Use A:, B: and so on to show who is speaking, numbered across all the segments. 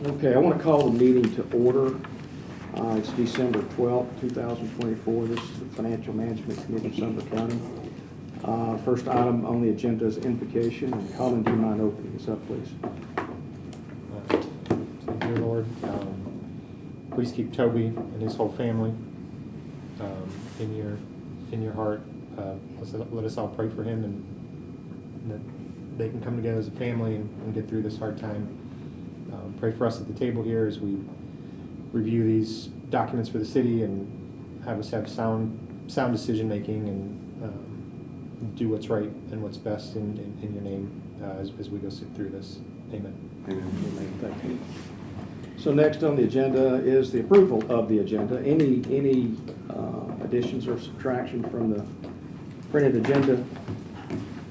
A: Okay, I want to call the meeting to order. It's December 12th, 2024. This is the Financial Management Committee of Sumner County. First item on the agenda is invocation. And Colin, do you mind opening this up, please?
B: Dear Lord, please keep Toby and his whole family in your heart. Let us all pray for him and that they can come together as a family and get through this hard time. Pray for us at the table here as we review these documents for the city and have us have sound decision making and do what's right and what's best in your name as we go through this. Amen.
A: Amen. Thank you. So next on the agenda is the approval of the agenda. Any additions or subtraction from the printed agenda?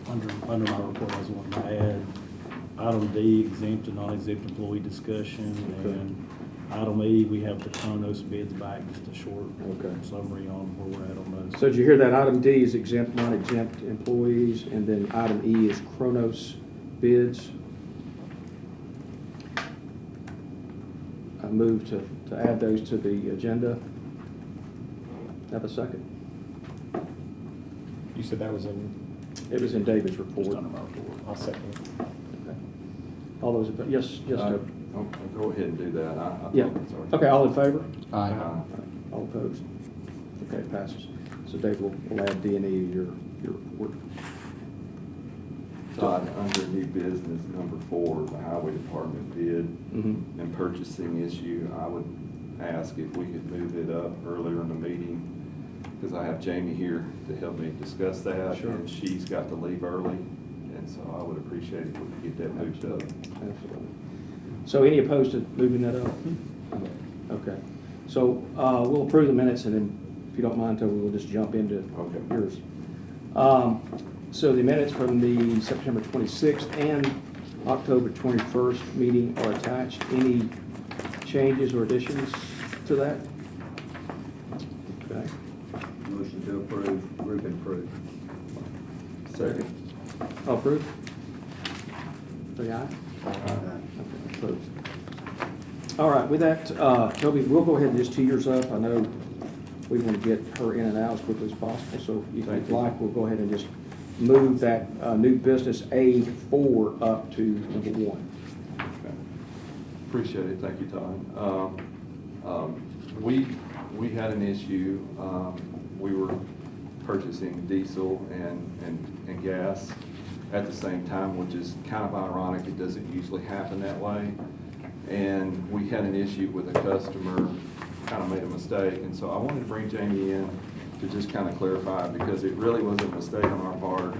C: Under my report, I was wanting to add item D, exempt and non-exempt employee discussion, and item E, we have the Kronos bids back, just a short summary on where we're at on those.
A: So did you hear that? Item D is exempt, non-exempt employees, and then item E is Kronos bids. I move to add those to the agenda. Have a second?
B: You said that was in.
A: It was in David's report.
C: Just under my report.
B: I'll second it.
A: Okay. All those, yes,
D: Go ahead and do that.
A: yeah. Okay, all in favor?
B: Aye.
A: All opposed? Okay, passes. So Dave will add D and E to your report.
D: Todd, under new business, number 4, the highway department bid and purchasing issue, I would ask if we could move it up earlier in the meeting, because I have Jamie here to help me discuss that.
A: Sure.
D: And she's got to leave early, and so I would appreciate it if we could get that moved up.
A: Absolutely. So any opposed to moving that up? Okay. So we'll approve the minutes, and then if you don't mind, Toby, we'll just jump into yours. So the minutes from the September 26th and October 21st meeting are attached. Any changes or additions to that? Okay.
E: Motion to approve, group approved.
D: Second.
A: All approved? Say aye.
D: Aye.
A: Okay, opposed. All right, with that, Toby, we'll go ahead and just tee yours up. I know we want to get her in and out as quickly as possible, so if you'd like, we'll go ahead and just move that new business A4 up to number 1.
D: Okay. Appreciate it. Thank you, Todd. We had an issue. We were purchasing diesel and gas at the same time, which is kind of ironic. It doesn't usually happen that way. And we had an issue with a customer, kind of made a mistake. And so I wanted to bring Jamie in to just kind of clarify, because it really was a mistake on our part.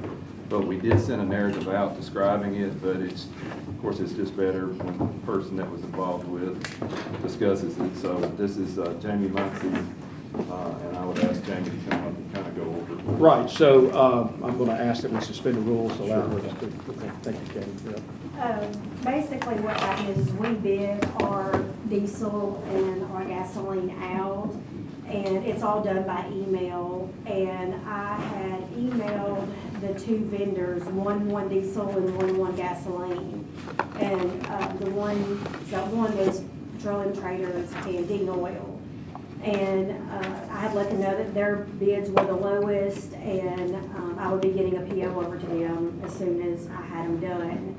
D: But we did send a narrative out describing it, but it's, of course, it's just better when the person that was involved with discusses it. So this is Jamie Muncie, and I would ask Jamie to come up and kind of go over.
A: Right, so I'm going to ask that we suspend the rules, allow her to speak. Okay, thank you, Jamie.
F: Basically what happened is we bid our diesel and our gasoline out, and it's all done by email. And I had emailed the 2 vendors, one diesel and one gasoline. And the one was Petroleum Traders and Dean Oil. And I had let them know that their bids were the lowest, and I would be getting a PO over to them as soon as I had them done.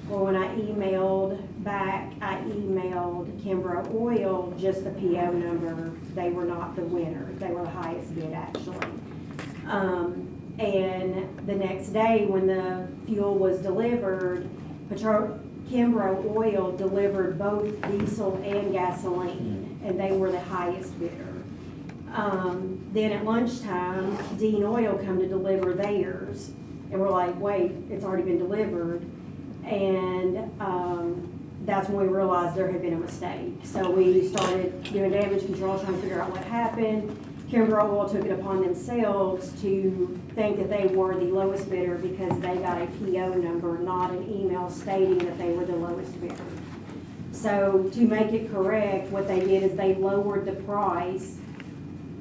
F: Well, when I emailed back, I emailed Kimbrough Oil just the PO number. They were not the winner. They were the highest bid, actually. And the next day, when the fuel was delivered, Kimbrough Oil delivered both diesel and gasoline, and they were the highest bidder. Then at lunchtime, Dean Oil come to deliver theirs, and we're like, wait, it's already been delivered. And that's when we realized there had been a mistake. So we started doing damage control, trying to figure out what happened. Kimbrough Oil took it upon themselves to think that they were the lowest bidder because they got a PO number, not an email stating that they were the lowest bidder. So to make it correct, what they did is they lowered the price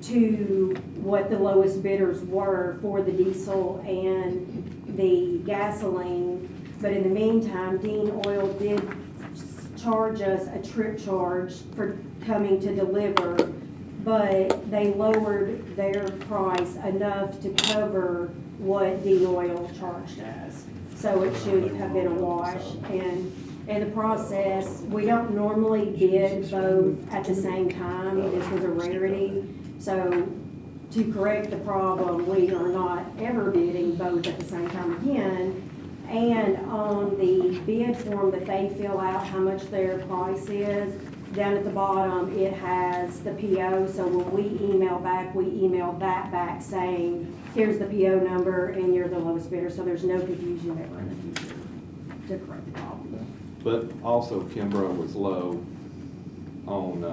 F: to what the lowest bidders were for the diesel and the gasoline. But in the meantime, Dean Oil did charge us a trip charge for coming to deliver, but they lowered their price enough to cover what Dean Oil charged us. So it should have been a wash. And in the process, we don't normally bid both at the same time. This was a rarity. So to correct the problem, we are not ever bidding both at the same time again. And on the bid form that they fill out, how much their price is, down at the bottom, it has the PO. So when we email back, we email that back saying, here's the PO number and you're the lowest bidder. So there's no confusion ever in the future to correct the problem.
D: But also Kimbrough was low on,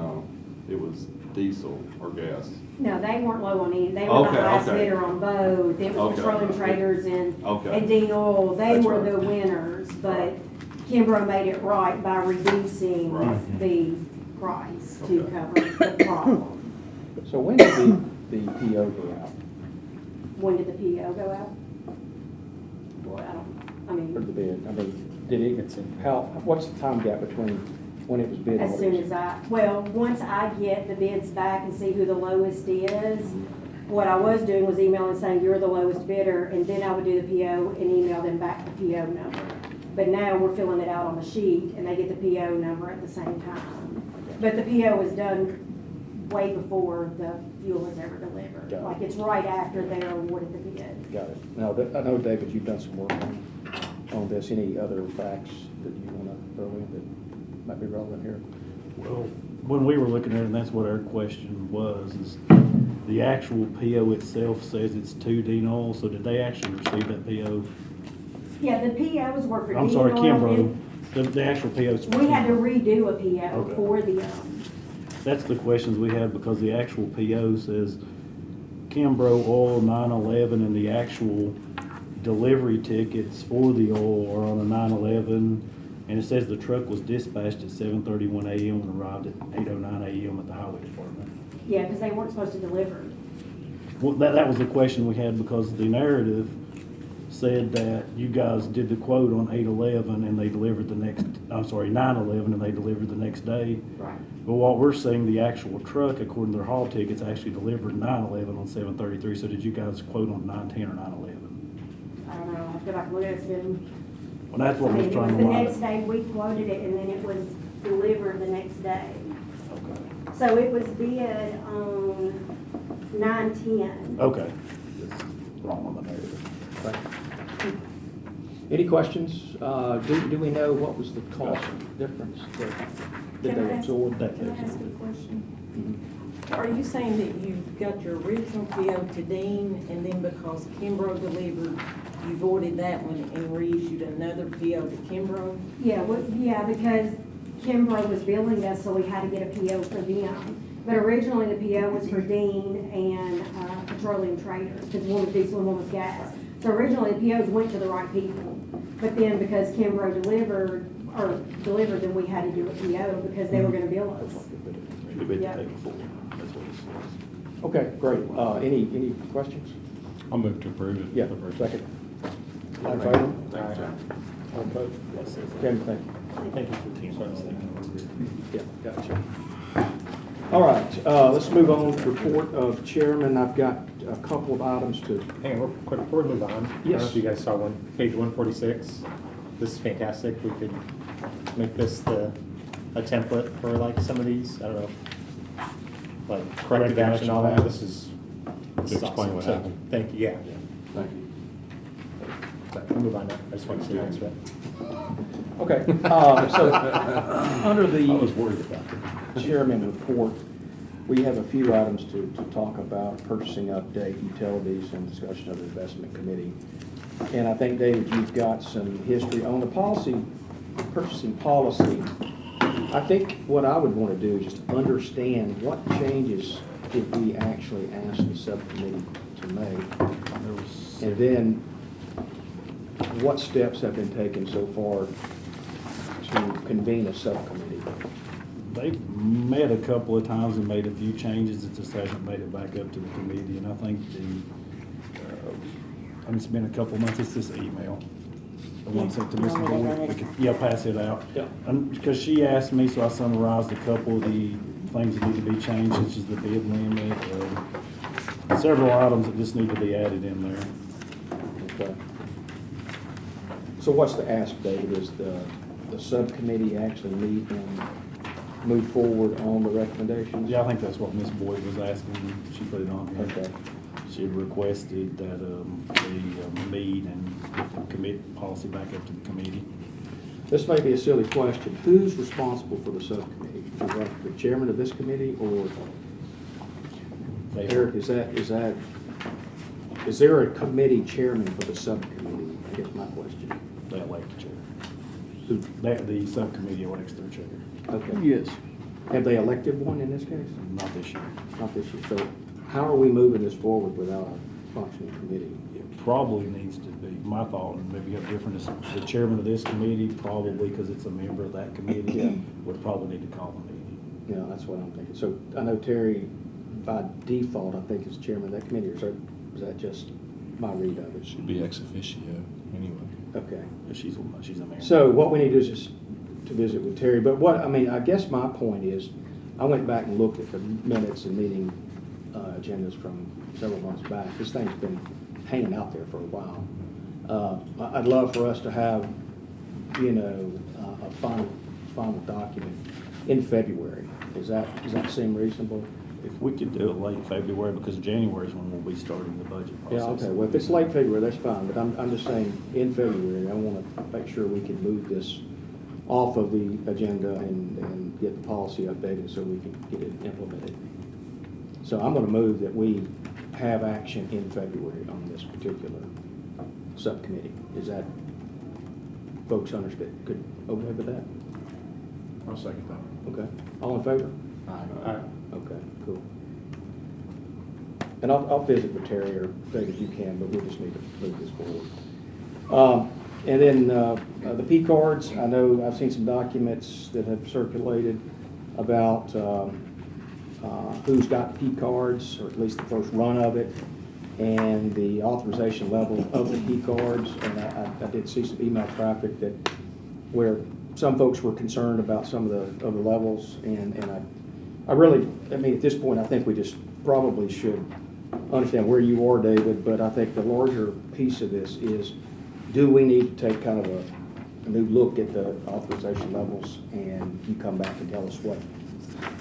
D: it was diesel or gas.
F: No, they weren't low on any, they were the
D: Okay,
F: highest
D: okay.
F: bidder on both. It was
D: Okay.
F: Petroleum Traders and
D: Okay.
F: Dean Oil, they
D: That's
F: were
D: right.
F: the winners, but Kimbrough made it right by reducing
D: Right.
F: the price to
D: Okay.
F: cover the problem.
A: So when did the PO go out
F: When did the PO go out? Boy, I
A: for the
F: mean,
A: bid? I mean, did it, what's the time gap between when it was bid and
F: as
A: what it
F: soon
A: was?
F: well, once I get the bids back and see who the lowest is, what I was doing was emailing saying you're the lowest bidder, and then I would do the PO and email them back the PO number. But now we're filling it out on the sheet and they get the PO number at the same time. But the PO was done way before the fuel was ever delivered.
A: Got it.
F: Like it's right after they're awarded the bid.
A: Got it. Now, I know, David, you've done some work on this. Any other facts that you want to throw in that might be relevant here?
C: Well, when we were looking at it, and that's what our question was, is the actual PO itself says it's to Dean Oil, so did they actually receive that PO?
F: Yeah, the POs were for
C: I'm
F: Dean
C: sorry,
F: Oil,
C: Kimbrough, the actual POs.
F: and we had to redo a PO
C: Okay.
F: for the,
C: That's the questions we had, because the actual PO says Kimbrough Oil 911, and the actual delivery tickets for the oil are on a 911, and it says the truck was dispatched at 7:31 a.m. and arrived at 8:09 a.m. at the highway department.
F: yeah, because they weren't supposed to deliver.
C: Well, that was the question we had, because the narrative said that you guys did the quote on 8/11 and they delivered 9/11 and they delivered the next day.
F: Right.
C: But what we're seeing, the actual truck, according to their haul tickets, actually delivered 9/11 on 7:33. So did you guys quote on 9/10 or 9/11?
F: I don't know, I feel like it's been,
C: Well, that's
F: I
C: what
F: mean,
C: we're
F: it
C: trying
F: was
C: to
F: the
C: line
F: next
C: up.
F: day we quoted it and then it was delivered the next day.
C: Okay.
F: So it was bid on 9/10.
C: Okay. That's wrong on the narrative.
A: Thank you. Any questions? Do we know what was the cost difference that
F: Can I
A: they
F: ask-
A: absorbed?
C: that
F: Can I
C: difference?
F: ask you a question?
A: Mhm.
G: Are you saying that you got your original PO to Dean, and then because Kimbrough delivered, you voided that one and reissued another PO to Kimbrough?
F: Yeah, because Kimbrough was billing us, so we had to get a PO for them. But originally, the PO was for Dean and Petroleum Traders, because one was diesel and one was gas. So originally, the POs went to the right people. But then because Kimbrough delivered, then we had to do a PO because they were gonna bill us.
C: We bid the
F: Yeah.
C: day before. That's what it says.
A: Okay, great. Any questions?
H: I'll move to approve it.
A: Yeah, second. All in favor?
D: Thanks, John.
A: All opposed?
C: Yes, sir.
A: Kevin, thank you.
C: Thank you for the team.
A: Yeah, gotcha. All right, let's move on to report of chairman. I've got a couple of items to,
B: Hang on, real quick, before we move on. I don't know
A: Yes.
B: if you guys saw page 146. This is fantastic. We could make this a template for like some of these. I don't know. Like corrective action, all that. This is
H: explain
B: awesome.
H: what
B: So,
H: happened.
B: Thank you, yeah.
D: Thank you.
B: We'll move on now. I just want to say thanks for that.
A: okay, so, under
C: I was
A: the
C: worried about that.
A: chairman report, we have a few items to talk about: purchasing update, utilities, and discussion of the investment committee. And I think, David, you've got some history on the purchasing policy. I think what I would want to do is just understand what changes did we actually ask the subcommittee to make,
C: There was
A: and then what steps have been taken so far to convene a subcommittee.
C: They've met a couple of times and made a few changes. It just hasn't made it back up to the committee. And I think and it's been a couple of months. It's this email. The one sent to Ms.
G: You want me to
C: Boyd?
G: go
C: We
G: ahead?
C: could- Yeah, pass it out.
A: Yeah.
C: Because she asked me, so I summarized a couple of the things that need to be changed, such as the bid limit, several items that just need to be added in there.
A: Okay. So what's the ask, David? Is the subcommittee actually meet and move forward on the recommendations?
C: Yeah, I think that's what Ms. Boyd was asking. She put it on here.
A: Okay.
C: She had requested that they meet and commit policy back up to the committee.
A: This may be a silly question. Who's responsible for the subcommittee? Is that the chairman of this committee, or Eric, is there a committee chairman for the subcommittee? I guess my question.
C: They elect the chair.
A: Who-
C: The subcommittee elects their chair.
A: Okay.
H: Yes.
A: Have they elected one in this case?
C: Not this year.
A: Not this year. So how are we moving this forward without a functioning committee?
C: It probably needs to be, my thought, and maybe you have different, is the chairman of this committee, probably because it's a member of that committee,
A: Yeah.
C: would probably need to call a meeting.
A: Yeah, that's what I'm thinking. So I know Terry, by default, I think is chairman of that committee, or is that just my read of it?
H: Should be ex officio anyway.
A: Okay.
C: She's a member.
A: So what we need to do is just to visit with Terry, but I guess my point is, I went back and looked at the minutes and meeting agendas from several months back. This thing's been hanging out there for a while. I'd love for us to have, a final document in February. Does that seem reasonable?
C: If we could do it late February, because January is when we'll be starting the budget
A: Yeah,
C: process.
A: okay, well, if it's late February, that's fine, but I'm just saying, in February, I want to make sure we can move this off of the agenda and get the policy updated so we can get it implemented. So I'm going to move that we have action in February on this particular subcommittee. Is that, folks understand, okay with that?
H: I'll second that.
A: Okay, all in favor?
H: Aye.
A: Okay, cool. And I'll visit with Terry, or David, you can, but we just need to move this forward. And then the P cards, I know I've seen some documents that have circulated about who's got P cards, or at least the first run of it, and the authorization level of the P cards. And I did see some email traffic where some folks were concerned about some of the levels, and I mean, at this point, I think we just probably should understand where you are, David, but I think the larger piece of this is, do we need to take kind of a new look at the authorization levels, and you come back and tell us what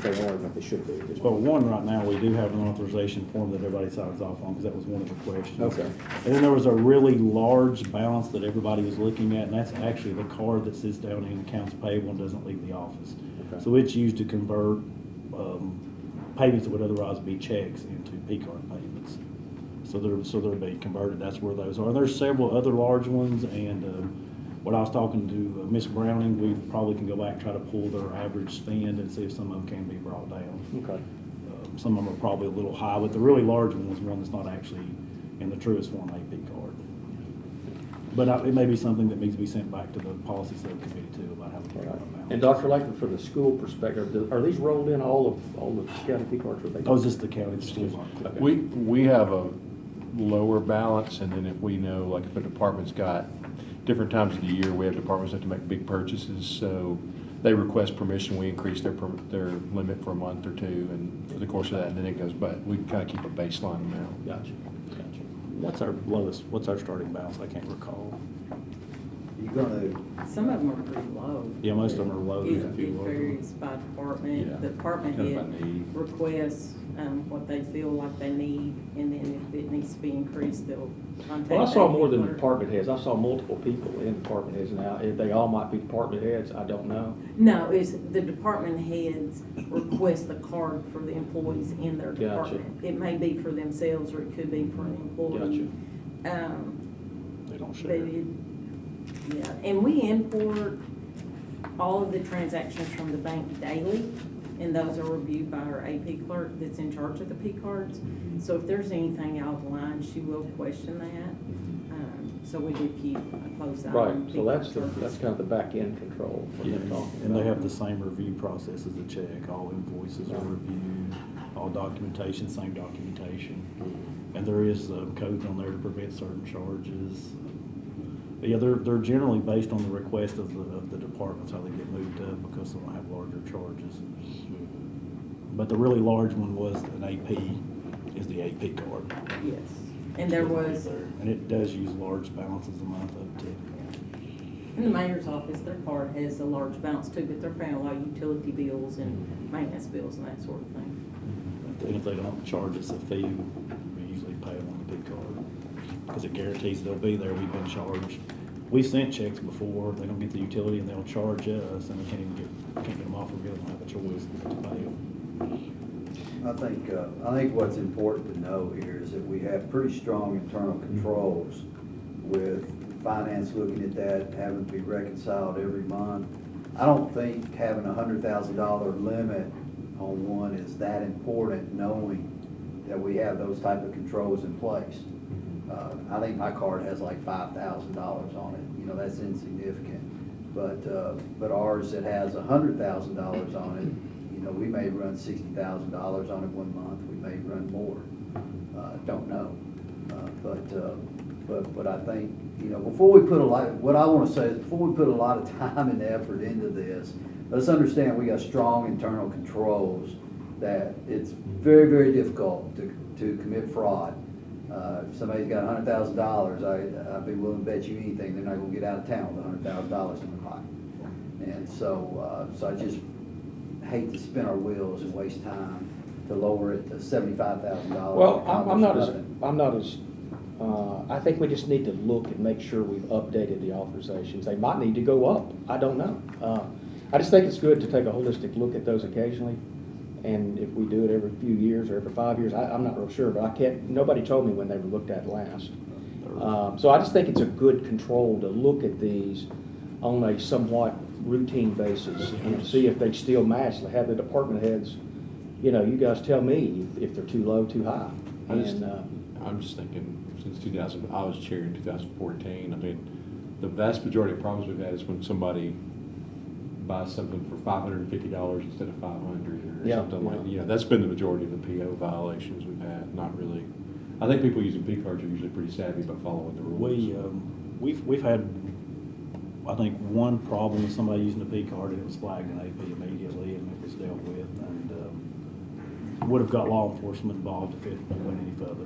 A: they are and what they should be at this
C: Well,
A: point?
C: one, right now, we do have an authorization form that everybody signs off on, because that was one of the questions.
A: Okay.
C: And then there was a really large balance that everybody was looking at, and that's actually the card that sits down in accounts payable and doesn't leave the office.
A: Okay.
C: So it's used to convert payments that would otherwise be checks into P-card payments. So they're being converted, that's where those are. There's several other large ones, and what I was talking to Ms. Browning, we probably can go back and try to pull their average spend and see if some of them can be brought down.
A: Okay.
C: Some of them are probably a little high, but the really large one was one that's not actually in the truest form AP card. But it may be something that needs to be sent back to the policy subcommittee too, about how we carry them out.
A: And Dr. Lakeman, for the school perspective, are these rolled in all the county P cards? Or they?
C: Oh, it's just the county schools.
A: Okay.
H: We have a lower balance, and then if we know, like if a department's got different times of the year, we have departments that have to make big purchases, so they request permission, we increase their limit for a month or two, and for the course of that, and then it goes back. We kind of keep a baseline amount.
A: Gotcha.
C: What's our starting balance? I can't recall.
E: You gonna,
G: Some of them are pretty low.
C: Yeah, most of them are low.
G: It
C: There's a few low.
G: varies by department.
H: Yeah.
G: The department
H: Kind of
G: head
H: by need.
G: requests what they feel like they need, and then if it needs to be increased, they'll contact.
A: Well, I saw
G: that
A: more than
G: clerk.
A: department heads. I saw multiple people in department heads. Now, if they all might be department heads, I don't know.
G: No, it's the department heads request the card for the employees in their
A: Gotcha.
G: department. It may be for themselves, or it could be for an employee.
C: They don't
G: But
C: share.
G: yeah, and we import all of the transactions from the bank daily, and those are reviewed by our AP clerk that's in charge of the P cards. So if there's anything out of line, she will question that. So we do keep a close eye
A: Right,
G: on
A: so
G: P
A: that's
G: card
A: that's
G: service.
A: kind of the back end control. What
C: Yeah,
A: they're talking
C: and they
A: about.
C: have the same review process as a check. All invoices are reviewed, all documentation, same documentation. And there is codes on there to prevent certain charges. Yeah, they're generally based on the request of the departments, how they get moved up, because they don't have larger charges. But the really large one was an AP, is the AP card.
G: Yes. And there was,
C: And it does use large balances a month up to.
G: in the mayor's office, their card has a large balance too, but they're paying a lot of utility bills and maintenance bills and that sort of thing.
C: And if they don't charge us a fee, we usually pay them on the big card, because it guarantees they'll be there. We've been charged. We sent checks before, they don't get the utility and they'll charge us, and we can't get them off, we really don't have a choice to pay them.
E: I think what's important to know here is that we have pretty strong internal controls with finance looking at that, having to be reconciled every month. I don't think having $100,000 limit on one is that important, knowing that we have those type of controls in place. I think my card has like $5,000 on it, you know, that's insignificant. But ours that has $100,000 on it, you know, we may run $60,000 on it one month, we may run more, don't know. But I think, you know, before we put what I want to say is before we put a lot of time and effort into this, let's understand we got strong internal controls that it's very, very difficult to commit fraud. If somebody's got $100,000, I'd be willing to bet you anything they're not going to get out of town with $100,000 in their pocket. And so I just hate to spin our wheels and waste time to lower it to $75,000.
A: Well, I think we just need to look and make sure we've updated the authorizations. They might need to go up. I don't know. I just think it's good to take a holistic look at those occasionally. And if we do it every few years or every 5 years, I'm not real sure, but nobody told me when they were looked at last. So I just think it's a good control to look at these on a somewhat routine basis and see if they still match. Have the department heads, you know, you guys tell me if they're too low, too high.
H: I'm just thinking, since 2000, I was chair in 2014, I mean, the vast majority of problems we've had is when somebody buys something for $550 instead of $500 or something like, you know, that's been the majority of the PO violations we've had, not really. I think people using P cards are usually pretty savvy about following the rules.
C: We've had, I think, one problem with somebody using a P card, and it was flagged in AP immediately, and it was dealt with, and would have got law enforcement involved if it went any further,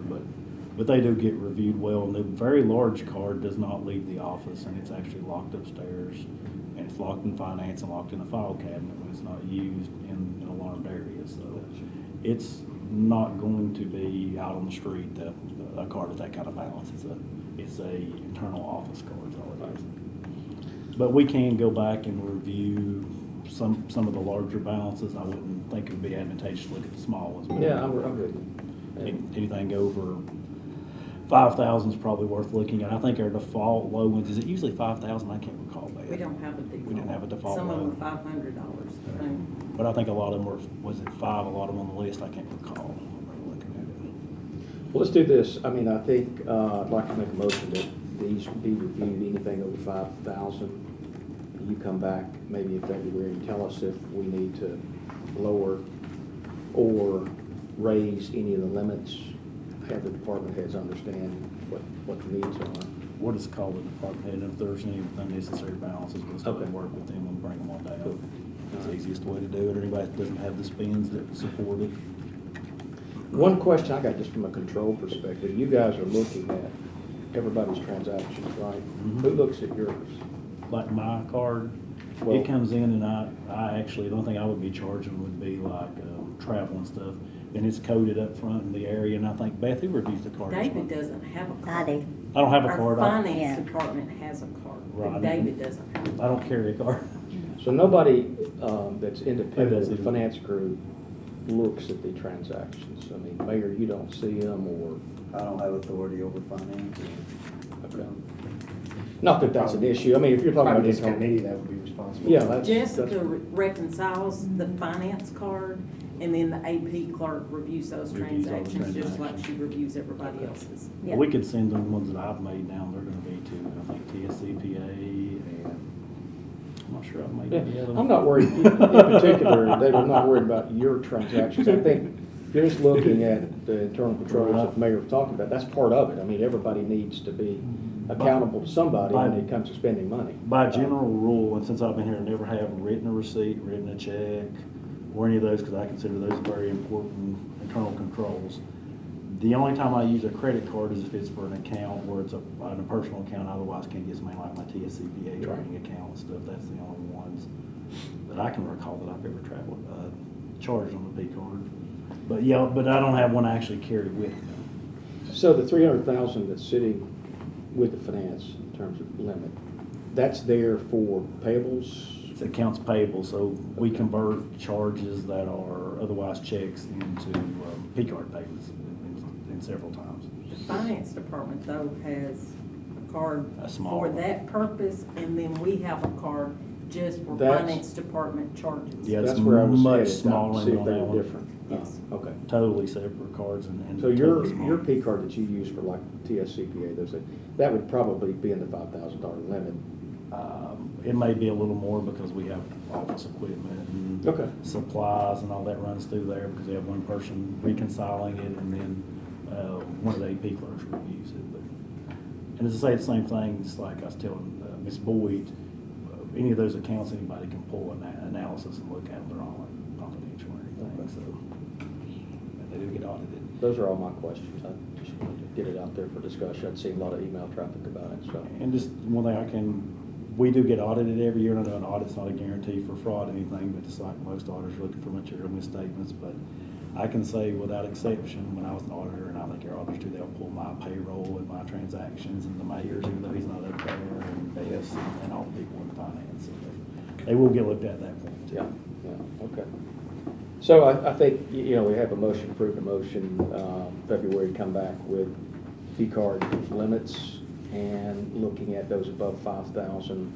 C: but they do get reviewed well, and the very large card does not leave the office, and it's actually locked upstairs, and it's locked in finance and locked in a file cabinet when it's not used in an alarmed area, so it's not going to be out on the street, a card with that kind of balance. It's a internal office card is all it is. But we can go back and review some of the larger balances. I wouldn't think it would be advantageous to look at the small ones. But
A: Yeah, I'm good.
C: anything over 5,000 is probably worth looking at. I think our default low ones, is it usually 5,000? I can't recall that.
G: We don't have a default.
C: We didn't have a default
G: Some of
C: low.
G: them $500.
C: But I think a lot of them was it 5? A lot of them on the list, I can't recall. I'm looking at it.
A: Well, let's do this. I mean, I think I'd like to make a motion that these be reviewed, anything over 5,000. You come back maybe in February and tell us if we need to lower or raise any of the limits. Have the department heads understand what the needs are.
C: We'll just call the department head, and if there's any unnecessary balances, we'll start to work with them and bring them on down.
A: Cool.
C: It's the easiest way to do it. Anybody that doesn't have the spins that support it.
A: One question I got just from a control perspective, you guys are looking at everybody's transactions, right? Who looks at yours?
C: Like my card,
A: Well-
C: it comes in, and I actually, the only thing I would be charging would be like travel and stuff. And it's coded up front in the area, and I think, Beth, who reviews the card?
G: David doesn't have a card.
I: I do.
C: I don't have a
G: Our
C: card.
G: finance
I: Yeah.
G: department has a card,
C: Right.
G: but David doesn't have a card.
C: I don't carry a card.
A: So nobody that's independent of the
C: Maybe.
A: finance group looks at the transactions. I mean, Mayor, you don't see them, or,
E: I don't have authority over finance.
A: okay. Not that that's an issue. I mean, if you're talking about
B: Probably this
A: internal.
B: committee that would be responsible.
A: Yeah, that's.
G: Jessica reconciles the finance card, and then the AP clerk reviews those
C: Reviews all the
G: transactions, just like
C: transactions.
G: she reviews everybody else's.
I: Yeah.
C: We could send them ones that I've made now, they're gonna be to, I think, TSCPA, and I'm not sure I've made any
A: Yeah,
C: other.
A: I'm not worried, in particular, David, I'm not worried about your transactions. I think If you're just looking at the internal controls that the mayor was talking about, that's part of it. I mean, everybody needs to be accountable to somebody when it comes to spending money.
C: By general rule, and since I've been here, I never have written a receipt, written a check, or any of those, because I consider those very important internal controls. The only time I use a credit card is if it's for an account where it's on a personal account, otherwise can't get something like my TSCPA training account and stuff. That's the only ones that I can recall that I've ever traveled, charged on the P card. But yeah, but I don't have one I actually carry with me.
A: So the 300,000 that's sitting with the finance in terms of limit, that's there for payables?
C: It's accounts payable, so we convert charges that are otherwise checks into P card payments in several times.
G: The finance department though has a card
C: A small
G: for
C: one.
G: that purpose, and then we have a card just for
A: That's-
G: finance department charges.
C: Yeah,
A: That's
C: it's
A: where I was
C: much
A: headed.
C: smaller
A: See if
C: on
A: they
C: that
A: were
C: one.
A: different.
G: Yes.
A: Okay.
C: Totally separate cards and
A: So your
C: totally small.
A: P card that you use for like TSCPA, those things, that would probably be in the $5,000 limit.
C: It may be a little more because we have office equipment and
A: Okay.
C: supplies and all that runs through there because we have one person reconciling it and then one of the AP clerks reviews it. But, and as I say, the same thing, just like I was telling Ms. Boyd, any of those accounts, anybody can pull an analysis and look at them. They're all confidential or anything, so and they do get audited.
A: Those are all my questions. I just wanted to get it out there for discussion. I'd seen a lot of email traffic about it, so.
C: And just one thing we do get audited every year, and I know an audit's not a guarantee for fraud or anything, but just like most auditors are looking for material misstatements, but I can say without exception, when I was an auditor, and I think your auditors do, they'll pull my payroll and my transactions and the mayor's, even though he's not up there, and Bess and all the people in finance. So they will get looked at that point too.
A: Yeah, okay. So I think, we have a motion, approved a motion, February, come back with P card limits and looking at those above 5,000.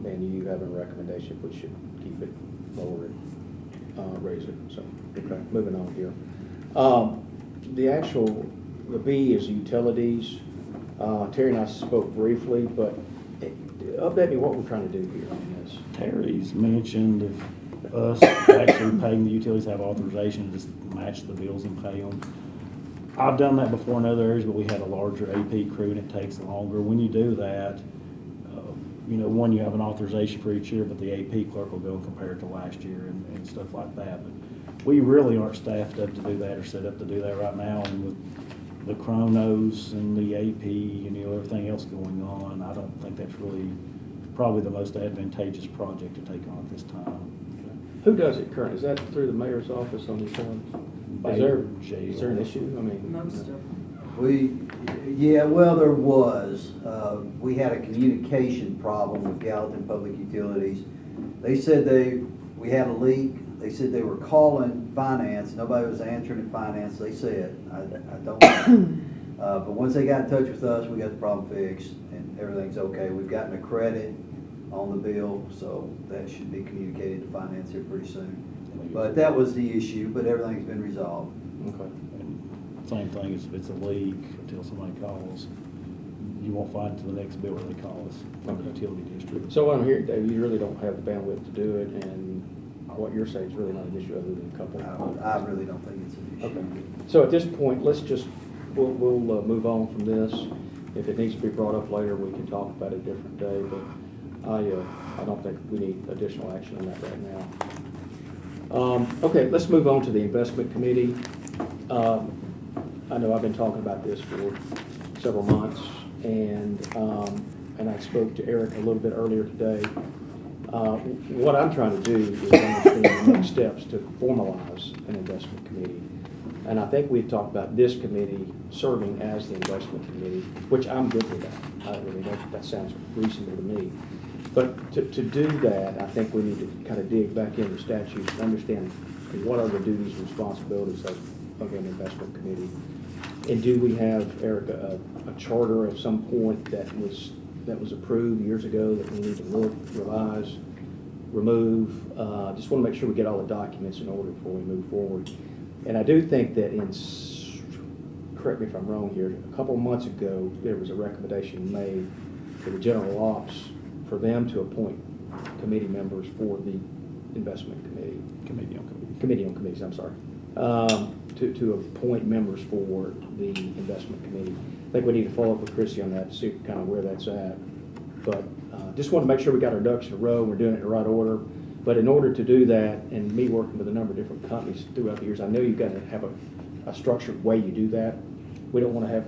A: And you have a recommendation, we should keep it lower and raise it. So, okay, moving on here. The B is utilities. Terry and I spoke briefly, but update me what we're trying to do here on this.
C: Terry's mentioned if us actually paying the utilities have authorization to just match the bills and pay them. I've done that before in other areas, but we had a larger AP crew and it takes longer. When you do that, one, you have an authorization for each year, but the AP clerk will go and compare it to last year and stuff like that. But we really aren't staffed up to do that or set up to do that right now. And with the chronos and the AP and everything else going on, I don't think that's really probably the most advantageous project to take on at this time.
A: Who does it currently? Is that through the mayor's office on these ones? Is there an issue? I mean.
G: Most of them.
E: Well, there was. We had a communication problem with Gallatin Public Utilities. They said we had a leak. They said they were calling finance. Nobody was answering in finance, they said. I don't know. But once they got in touch with us, we got the problem fixed and everything's okay. We've gotten a credit on the bill, so that should be communicated to finance here pretty soon. But that was the issue, but everything's been resolved.
A: Okay.
C: And same thing as if it's a leak until somebody calls. You won't find it to the next bill where they call us from the utility district.
A: So what I'm hearing, Dave, you really don't have the bandwidth to do it, and what you're saying is really not an issue other than a couple of months.
E: I really don't think it's an issue.
A: Okay. So at this point, we'll move on from this. If it needs to be brought up later, we can talk about it a different day, but I don't think we need additional action on that right now. Okay, let's move on to the investment committee. I know I've been talking about this for several months, and I spoke to Eric a little bit earlier today. What I'm trying to do is understand the next steps to formalize an investment committee. And I think we had talked about this committee serving as the investment committee, which I'm good with that. I mean, that sounds reasonable to me. But to do that, I think we need to kind of dig back into statutes and understand what are the duties and responsibilities of an investment committee. And do we have, Eric, a charter of some point that was approved years ago that we need to look, revise, remove? Just want to make sure we get all the documents in order before we move forward. And I do think that correct me if I'm wrong here, a couple of months ago, there was a recommendation made to the general ops for them to appoint committee members for the investment committee.
C: Committee on committee.
A: Committee on committees, I'm sorry. to appoint members for the investment committee. I think we need to follow up with Chrissy on that, to see kind of where that's at. But just want to make sure we got our ducks in a row, we're doing it in the right order. But in order to do that, and me working with a number of different companies throughout the years, I know you've got to have a structured way you do that. We don't want to have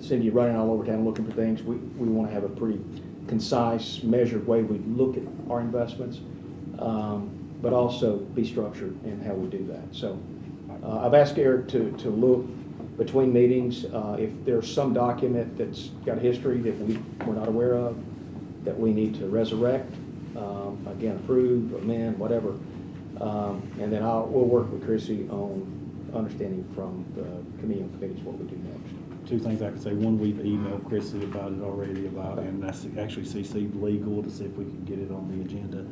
A: Cindy running all over town looking for things. We want to have a pretty concise, measured way we look at our investments, but also be structured in how we do that. So I've asked Eric to look between meetings, if there's some document that's got a history that we're not aware of, that we need to resurrect, again, approve, amend, whatever. And then we'll work with Chrissy on understanding from the committees what we do next.
C: Two things I can say. One, we've emailed Chrissy about it already, and that's actually CC'd legal to see if we can get it on the agenda.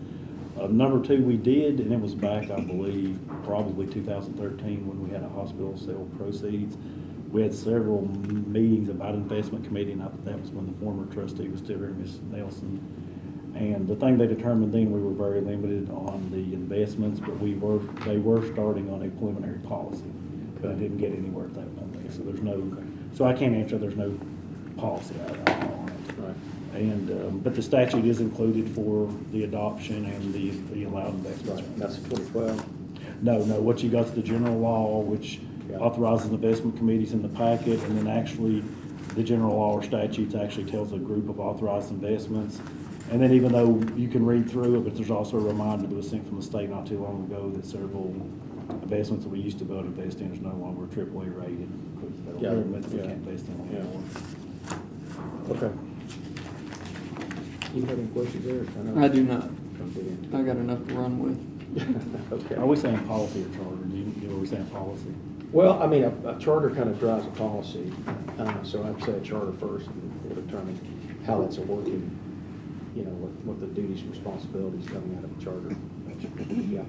C: Number two, we did, and it was back, I believe, probably 2013 when we had a hospital sale proceeds. We had several meetings about investment committee, and that was when the former trustee was still here, Ms. Nelson. And the thing they determined then, we were very limited on the investments, but they were starting on a preliminary policy, but I didn't get anywhere at that point. So there's no, so I can't answer, there's no policy on it.
A: Right.
C: And, but the statute is included for the adoption and the allowed investments.
A: Right. That's 2012.
C: No, what you got is the general law, which
A: Yeah.
C: authorizes investment committees in the packet, and then actually the general law or statutes actually tells a group of authorized investments. And then even though you can read through it, but there's also a reminder that was sent from the state not too long ago that several investments that we used to be able to invest in is no longer AAA rated. Because
A: Yeah.
C: we can't invest in them
A: Yeah.
C: anymore.
A: Okay. You have any questions there?
I: I do not.
A: Don't get into
I: I got enough to run with.
A: Okay.
C: Are we saying policy or charter? Are we saying policy?
A: Well, I mean, a charter kind of drives a policy, so I'd say a charter first, and we'll determine how that's a working, what the duties and responsibilities coming out of a charter. Yeah.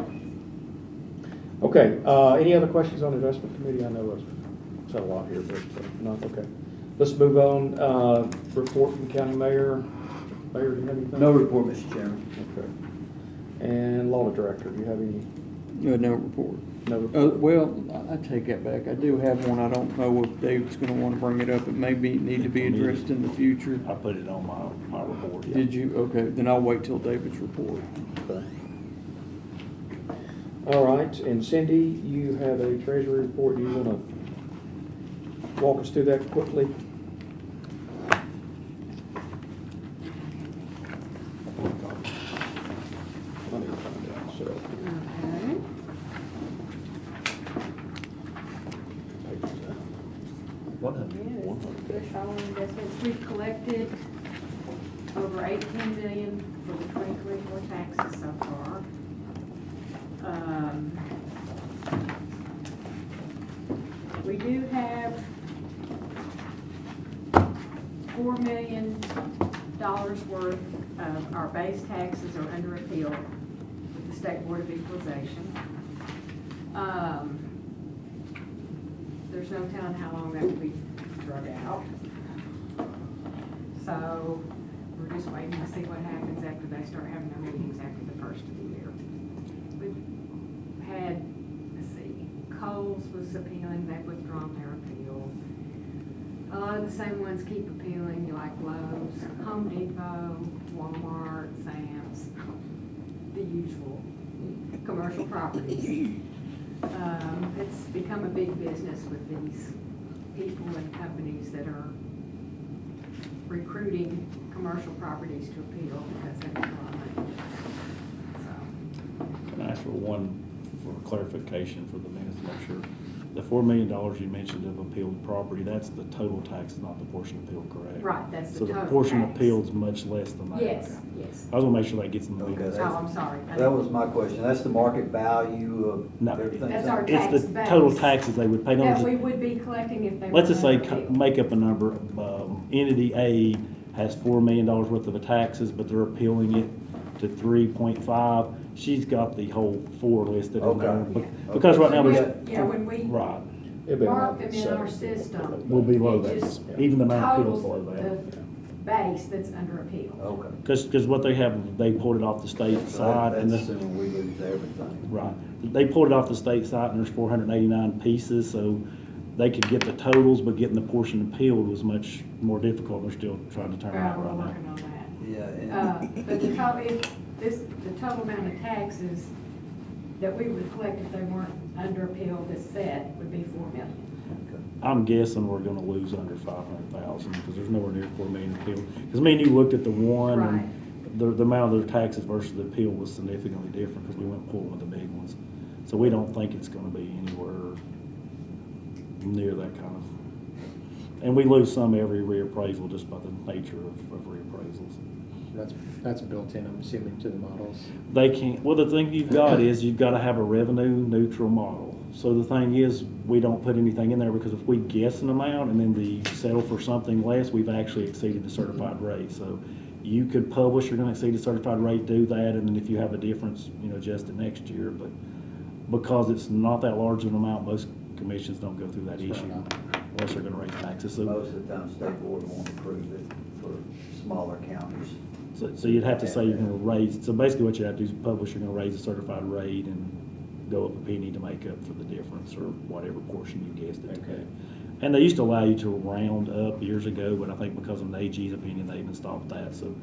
A: Okay, any other questions on the investment committee? I know I've said a lot here, but no, okay. Let's move on, report from county mayor. Mayor, do you have anything?
E: No report, Mr. Chairman.
A: Okay. And law director, do you have any?
I: No report.
A: No report?
I: Well, I take that back. I do have one. I don't know if David's gonna wanna bring it up. It may need to be addressed in the future.
C: I put it on my report. Yeah.
I: Did you? Okay, then I'll wait till David's report.
A: Okay. All right, and Cindy, you have a treasury report. Do you want to walk us through that quickly? Let me find out, so.
F: Okay.
A: Pages out.
F: Yes, all investments we've collected, over 18 million for the 2024 taxes so far. We do have $4 million worth of our base taxes are under appeal with the State Board of Equalization. There's no telling how long that will be drug out. So we're just waiting to see what happens after they start having their meetings after the first of the year. We've had, let's see, Kohl's was appealing, they've withdrawn their appeal. A lot of the same ones keep appealing, like Lowe's, Home Depot, Walmart, Sam's, the usual commercial properties. It's become a big business with these people and companies that are recruiting commercial properties to appeal because they make a lot of money. So,
C: Can I ask for clarification for the minutes to make sure? The $4 million you mentioned of appealed property, that's the total tax, not the portion appealed, correct?
F: right, that's the
C: So
F: total
C: the portion
F: tax.
C: appealed is much less than that?
F: Yes,
C: Okay.
F: yes.
C: I was gonna make sure that gets in the
E: Okay,
C: minutes.
F: Oh, I'm sorry.
E: That was my question. That's the market value of
C: No.
E: everything?
F: That's our
C: It's
F: tax
C: the
F: base.
C: total taxes they would pay. No,
F: That
C: just-
F: we would be collecting if they were.
C: Let's just say,
F: under appeal.
C: make up a number, entity A has $4 million worth of the taxes, but they're appealing it to 3.5. She's got the whole 4 listed in there.
E: Okay.
C: Because right now,
F: When-
C: there's,
F: Yeah, when we
C: right,
A: It'll be
F: mark
A: around
F: them in our
A: 7.
F: system.
C: we'll be below
F: it
C: that.
F: just
C: Even the amount of appeals
F: totals
C: below that.
J: base that's under appeal.
E: Okay.
C: Because what they have, they pulled it off the state
E: So
C: side, and
E: that's
C: the,
E: assuming we lose everything.
C: right, they pulled it off the state side, and there's 489 pieces, so they could get the totals, but getting the portion appealed was much more difficult. They're still trying to turn it out
J: We're
C: right now.
J: working on that.
E: Yeah, and
J: But the total amount of taxes that we would collect if they weren't under appeal this set would be $4 million.
C: I'm guessing we're gonna lose under 500,000, because there's nowhere near 4 million appeal. Because me and you looked at the one, and the amount of their taxes versus the appeal was significantly different, because we went pulling with the big ones. So we don't think it's gonna be anywhere near that kind of, and we lose some every reappraisal just by the nature of reappraisals.
B: That's built in, I'm assuming, to the models.
C: They can't, well, the thing you've got is you've got to have a revenue neutral model. So the thing is, we don't put anything in there, because if we guess an amount and then we settle for something less, we've actually exceeded the certified rate. So you could publish you're going to exceed the certified rate, do that, and then if you have a difference, adjust it next year. But because it's not that large of an amount, most commissions don't go through that issue unless they're going to raise taxes. So
E: most of the time, state board won't approve it for smaller counties.
C: So you'd have to say you're going to raise, so basically what you have to do is publish you're going to raise the certified rate and go up a penny to make up for the difference, or whatever portion you guessed it to be. And they used to allow you to round up years ago, but I think because of an AG's opinion, they even stopped that. So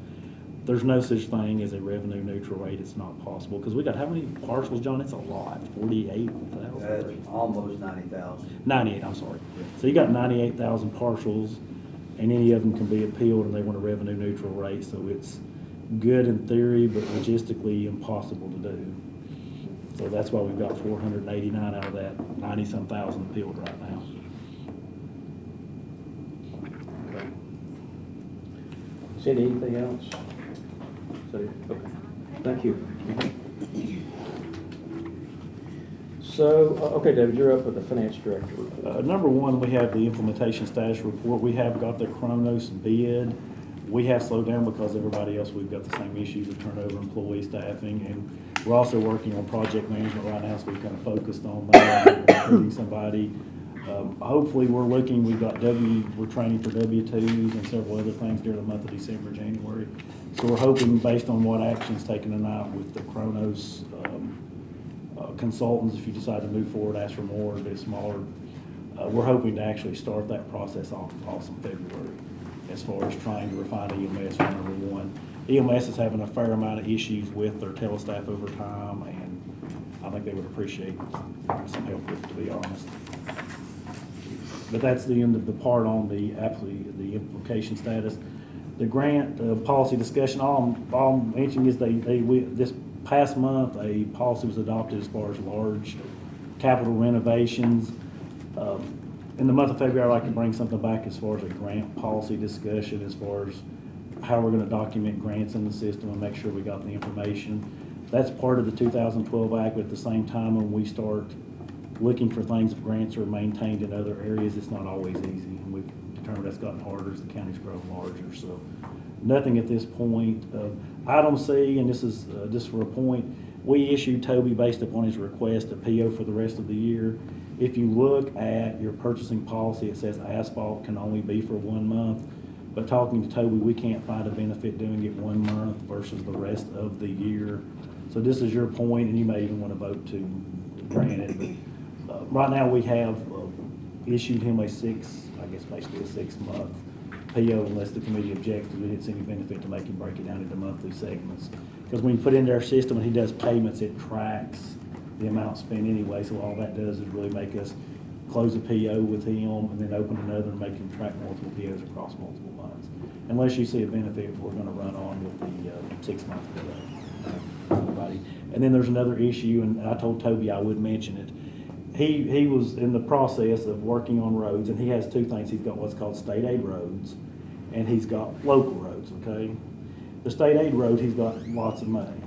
C: there's no such thing as a revenue neutral rate. It's not possible, because we got how many parcels, John? It's a lot, 48,000.
E: That's almost 90,000.
C: 98, I'm sorry. So you got 98,000 parcels, and any of them can be appealed, and they want a revenue neutral rate. So it's good in theory, but logistically impossible to do. So that's why we've got 489 out of that 90-some thousand appealed right now.
A: Okay. Cindy, anything else? So, okay, thank you. So, okay, David, you're up with the finance director report.
C: Number one, we have the implementation status report. We have got the Kronos bid. We have slowed down because everybody else, we've got the same issues of turnover, employee staffing, and we're also working on project management right now, so we've kind of focused on that, recruiting somebody. Hopefully, we've got we're training for W-2s and several other things during the month of December, January. So we're hoping, based on what action's taken tonight with the Kronos consultants, if you decide to move forward, ask for more, a bit smaller, we're hoping to actually start that process off in February, as far as trying to refine EMS for number one. EMS is having a fair amount of issues with their telestaff over time, and I think they would appreciate some help with it, to be honest. But that's the end of the part on the implication status. The grant policy discussion, all I'm mentioning is this past month, a policy was adopted as far as large capital renovations. In the month of February, I'd like to bring something back as far as a grant policy discussion, as far as how we're going to document grants in the system and make sure we got the information. That's part of the 2012 Act, but at the same time, when we start looking for things, if grants are maintained in other areas, it's not always easy. And we've determined that's gotten harder as the county's grown larger. So nothing at this point. Item C, and this is just for a point, we issued Toby, based upon his request, a PO for the rest of the year. If you look at your purchasing policy, it says asphalt can only be for 1 month. But talking to Toby, we can't find a benefit doing it 1 month versus the rest of the year. So this is your point, and you may even want to vote to grant it. But right now, we have issued him basically a 6-month PO, unless the committee objects, because we didn't see any benefit to make him break it down into monthly segments. Because when you put it into our system and he does payments, it tracks the amount spent anyway, so all that does is really make us close a PO with him and then open another and make him track multiple POs across multiple months. Unless you see a benefit, we're going to run on with the 6-month PO. And then there's another issue, and I told Toby I would mention it. He was in the process of working on roads, and he has 2 things. He's got what's called state aid roads, and he's got local roads, okay? The state aid road, he's got lots of money.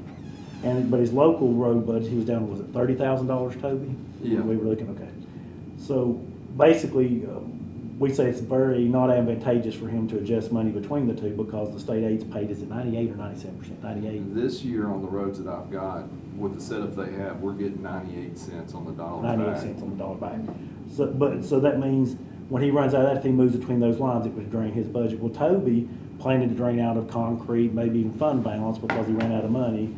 C: But his local road budget, he was down, was it $30,000, Toby?
D: Yeah.
C: We were looking, okay. So basically, we say it's very not advantageous for him to adjust money between the two, because the state aid's paid, is it 98 or 97%? 98?
D: This year on the roads that I've got, with the setup they have, we're getting 98 cents on the dollar
C: 98
D: back.
C: cents on the dollar back. So that means when he runs out of that, if he moves between those lines, it would drain his budget. Well, Toby planning to drain out of concrete, maybe even fund balance because he ran out of money,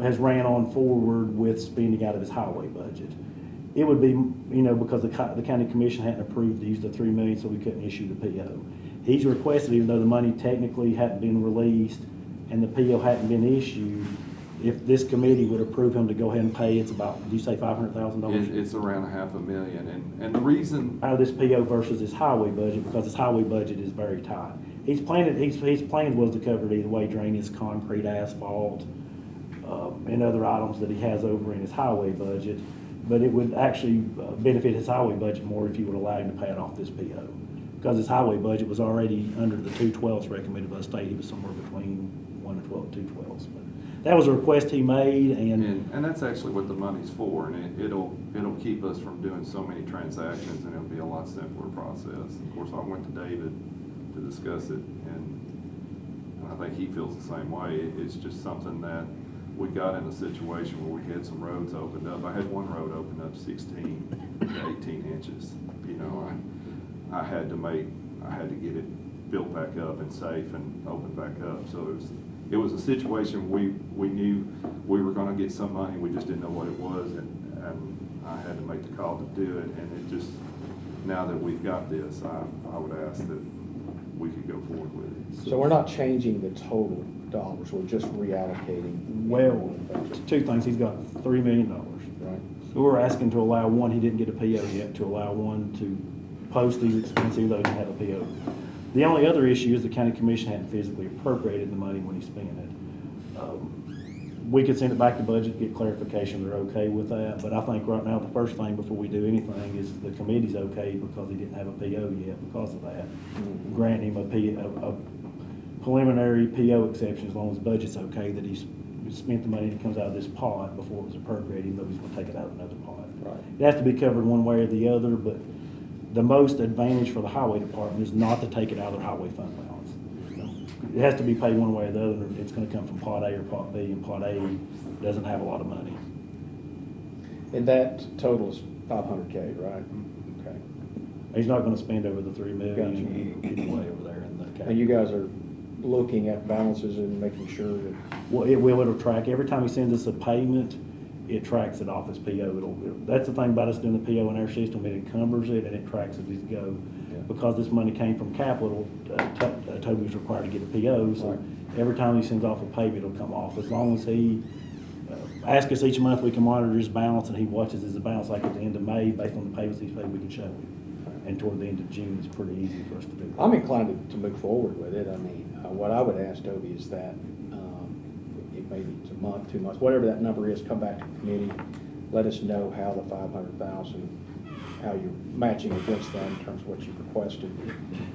C: has ran on forward with spending out of his highway budget. It would be, because the county commission hadn't approved to use the $3 million, so we couldn't issue the PO. He's requested, even though the money technically hadn't been released and the PO hadn't been issued, if this committee would approve him to go ahead and pay, it's about, did you say $500,000?
D: It's around $500,000, and the reason,
C: Out of this PO versus his highway budget, because his highway budget is very tight. His plan was to cover it either way, drain his concrete, asphalt, and other items that he has over in his highway budget. But it would actually benefit his highway budget more if you would allow him to pay it off this PO. Because his highway budget was already under the 2/12 recommended by the state. He was somewhere between 1 and 12, 2/12. But that was a request he made,
D: and that's actually what the money's for, and it'll keep us from doing so many transactions, and it'll be a lot simpler process. Of course, I went to David to discuss it, and I think he feels the same way. It's just something that we got in a situation where we had some roads opened up. I had one road open up 16 to 18 inches. I had to get it built back up and safe and opened back up. So it was a situation we knew we were going to get some money. We just didn't know what it was, and I had to make the call to do it. And it just, now that we've got this, I would ask that we could go forward with it.
A: So we're not changing the total dollars, we're just reallocating.
C: well, two things. He's got $3 million.
A: Right.
C: So we're asking to allow one, he didn't get a PO yet, to allow one to post these expenses even though he didn't have a PO. The only other issue is the county commission hadn't physically appropriated the money when he spent it. We could send it back to budget, get clarification they're okay with that, but I think right now the first thing before we do anything is the committee's okay because he didn't have a PO yet because of that. Grant him a preliminary PO exception as long as budget's okay, that he's spent the money that comes out of this pot before it was appropriated, even though he's gonna take it out of another pot.
A: Right.
C: It has to be covered one way or the other, but the most advantage for the highway department is not to take it out of their highway fund balance. It has to be paid one way or the other. It's gonna come from pot A or pot B, and pot A doesn't have a lot of money.
A: And that totals $500K, right? Okay.
C: He's not gonna spend over the $3
A: Gotcha.
C: million anyway over there in the county.
A: And you guys are looking at balances and making sure that,
C: Well, it'll track, every time he sends us a payment, it tracks it off his PO. That's the thing about us doing the PO in our system, it encumbers it and it tracks it as it goes.
A: Yeah.
C: Because this money came from capital, Toby was required to get a PO, so
A: Right.
C: every time he sends off a payment, it'll come off. As long as he asks us each month, we can monitor his balance, and he watches his balance, like at the end of May, based on the payments he's paid, we can show him. And toward the end of June, it's pretty easy for us to do.
A: I'm inclined to move forward with it. I mean, what I would ask Toby is that, it maybe it's a month, 2 months, whatever that number is, come back to the committee, let us know how the 500,000, how you're matching against that in terms of what you requested.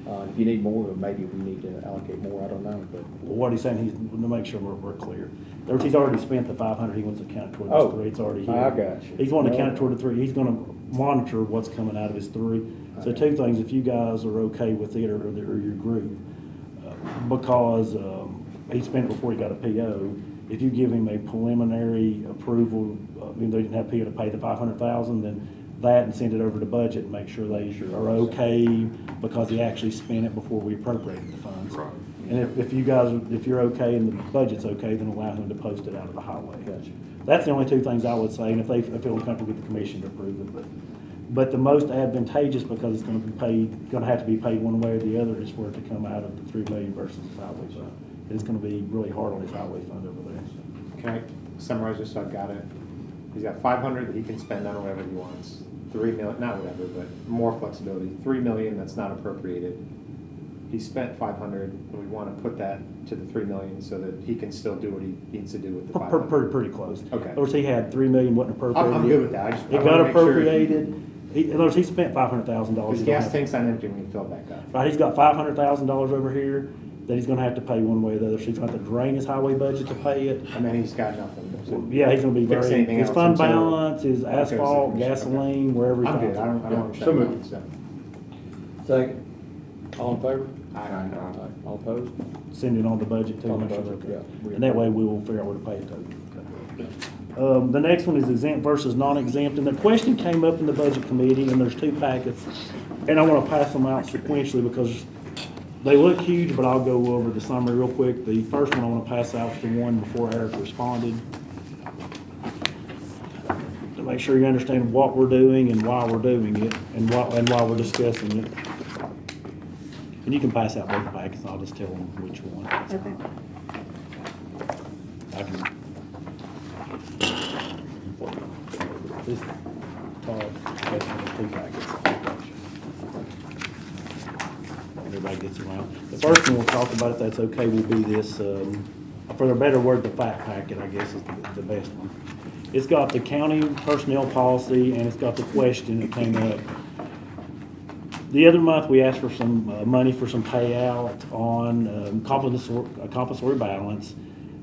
A: If you need more, maybe we need to allocate more, I don't know, but.
C: What he's saying, he's, to make sure we're clear. In other words, he's already spent the 500, he wants to count toward
A: Oh,
C: his 3, it's already here.
A: I got you.
C: He's wanting to count
A: No.
C: toward the 3, he's gonna monitor what's coming out of his 3. So
A: Okay.
C: two things, if you guys are okay with it, or your group, because he spent it before he got a PO, if you give him a preliminary approval, even though he didn't have PO to pay the 500,000, then that, and send it over to budget and make sure they are okay because he actually spent it before we appropriated the funds.
D: Right.
C: And if you guys, if you're okay and the budget's okay, then allow him to post it out of the highway.
A: Gotcha.
C: That's the only two things I would say, and if they feel comfortable with the commission to approve it. But the most advantageous, because it's gonna be paid, gonna have to be paid one way or the other, is for it to come out of the $3 million versus the highway fund. It's gonna be really hard on his highway fund over there.
B: Can I summarize this so I've got it? He's got 500 that he can spend on whatever he wants. 3 million, not whatever, but more flexibility. 3 million that's not appropriated. He spent 500, and we want to put that to the 3 million so that he can still do what he needs to do with the 500.
C: Pretty close.
B: Okay.
C: Of course, he had $3 million wasn't appropriated.
B: I'm good with that. I
C: It got
B: wanna make sure
C: appropriated. In other words, he spent $500,000.
B: His gas tank's on empty when you fill it back up.
C: Right, he's got $500,000 over here that he's gonna have to pay one way or the other. So he's gonna have to drain his highway budget to pay it.
B: And then he's got nothing. So
C: Yeah, he's gonna be
B: fix
C: very,
B: anything
C: his
B: else
C: fund
B: until-
C: balance, his
B: Okay, so
C: asphalt,
B: the commission,
C: gasoline, wherever he
B: I'm
C: finds
B: good.
C: it.
B: I don't want to
A: So
B: shut
A: moved.
B: down, so.
A: Second. All in favor?
B: Aye.
A: All opposed?
C: Send it on the budget too.
A: On the
C: make sure
A: budget,
C: they're okay.
A: yeah.
C: And that way we will figure out where to pay it to. The next one is exempt versus non-exempt, and the question came up in the budget committee, and there's two packets, and I want to pass them out sequentially because They look huge, but I'll go over the summary real quick. The first one I want to pass out is the one before Eric responded. To make sure you understand what we're doing and why we're doing it, and why we're discussing it. And you can pass out both packets, I'll just tell them which one.
F: Okay.
C: I can. This, Todd, that's one of the 2 packets. Everybody gets around. The first one we'll talk about, if that's okay, will be this, for the better word, the fact packet, I guess is the best one. It's got the county personnel policy, and it's got the question that came up. The other month, we asked for some money for some payout on compulsory balance,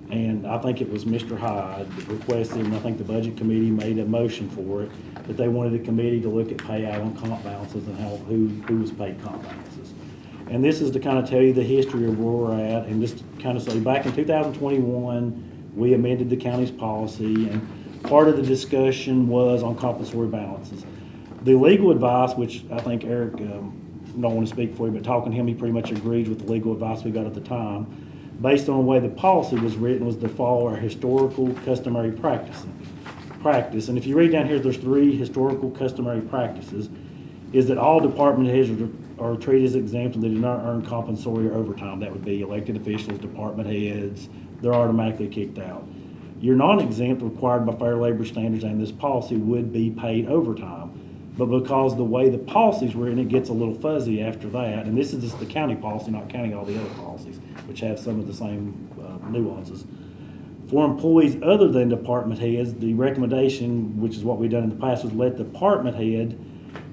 C: and I think it was Mr. Hyde that requested, and I think the budget committee made a motion for it, that they wanted the committee to look at payout on comp balances and who was paid comp balances. And this is to kind of tell you the history of where we're at, and just kind of say, back in 2021, we amended the county's policy, and part of the discussion was on compulsory balances. The legal advice, which I think Eric, don't want to speak for you, but talking to him, he pretty much agreed with the legal advice we got at the time, based on the way the policy was written, was to follow our historical customary practice. And if you read down here, there's 3 historical customary practices, is that all department heads are treated as exempt and they do not earn compulsory or overtime. That would be elected officials, department heads, they're automatically kicked out. Your non-exempt, required by fair labor standards and this policy, would be paid overtime. But because the way the policy's written, it gets a little fuzzy after that. And this is just the county policy, not counting all the other policies, which have some of the same nuances. For employees other than department heads, the recommendation, which is what we've done in the past, was let the department head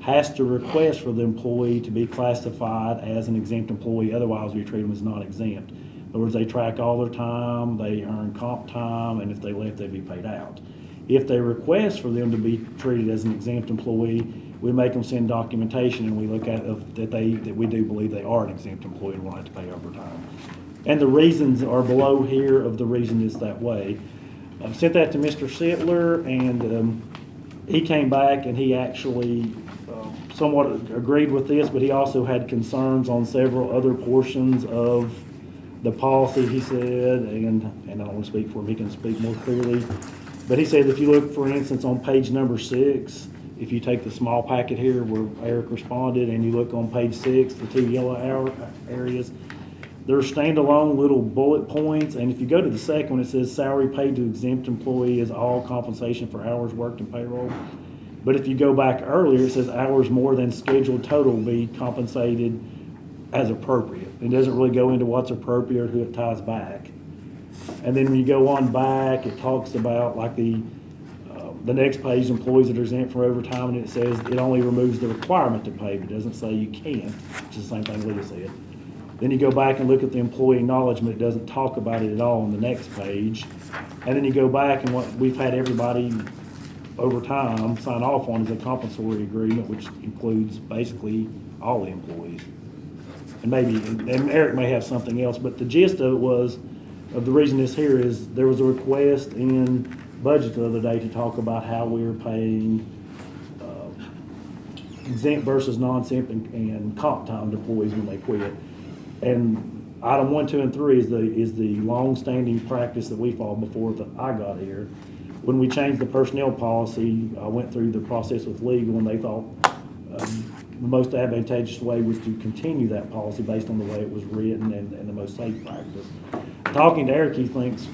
C: has to request for the employee to be classified as an exempt employee, otherwise we treat them as non-exempt. In other words, they track all their time, they earn comp time, and if they left, they'd be paid out. If they request for them to be treated as an exempt employee, we make them send documentation, and we look at that we do believe they are an exempt employee and won't have to pay overtime. And the reasons are below here of the reason it's that way. I've sent that to Mr. Sittler, and he came back and he actually somewhat agreed with this, but he also had concerns on several other portions of the policy, he said, and I don't want to speak for him, he can speak more clearly. But he said if you look, for instance, on page number 6, if you take the small packet here where Eric responded and you look on page 6, the 2 yellow areas, they're standalone little bullet points. And if you go to the second one, it says salary paid to exempt employee is all compensation for hours worked in payroll. But if you go back earlier, it says hours more than scheduled total will be compensated as appropriate. It doesn't really go into what's appropriate or who it ties back. And then when you go on back, it talks about like the next page, employees that are exempt from overtime, and it says it only removes the requirement to pay, but it doesn't say you can't, which is the same thing Leah said. Then you go back and look at the employee acknowledgement, it doesn't talk about it at all on the next page. And then you go back and what we've had everybody over time sign off on is a compulsory agreement, which includes basically all the employees. And Eric may have something else, but the gist of it was, of the reason this here is, there was a request in budget the other day to talk about how we were paying exempt versus non-exempt and comp time to employees when they quit. And item 1, 2, and 3 is the long-standing practice that we followed before I got here. When we changed the personnel policy, I went through the process with legal, and they thought the most advantageous way was to continue that policy based on the way it was written and the most safe practice. Talking to Eric, he thinks,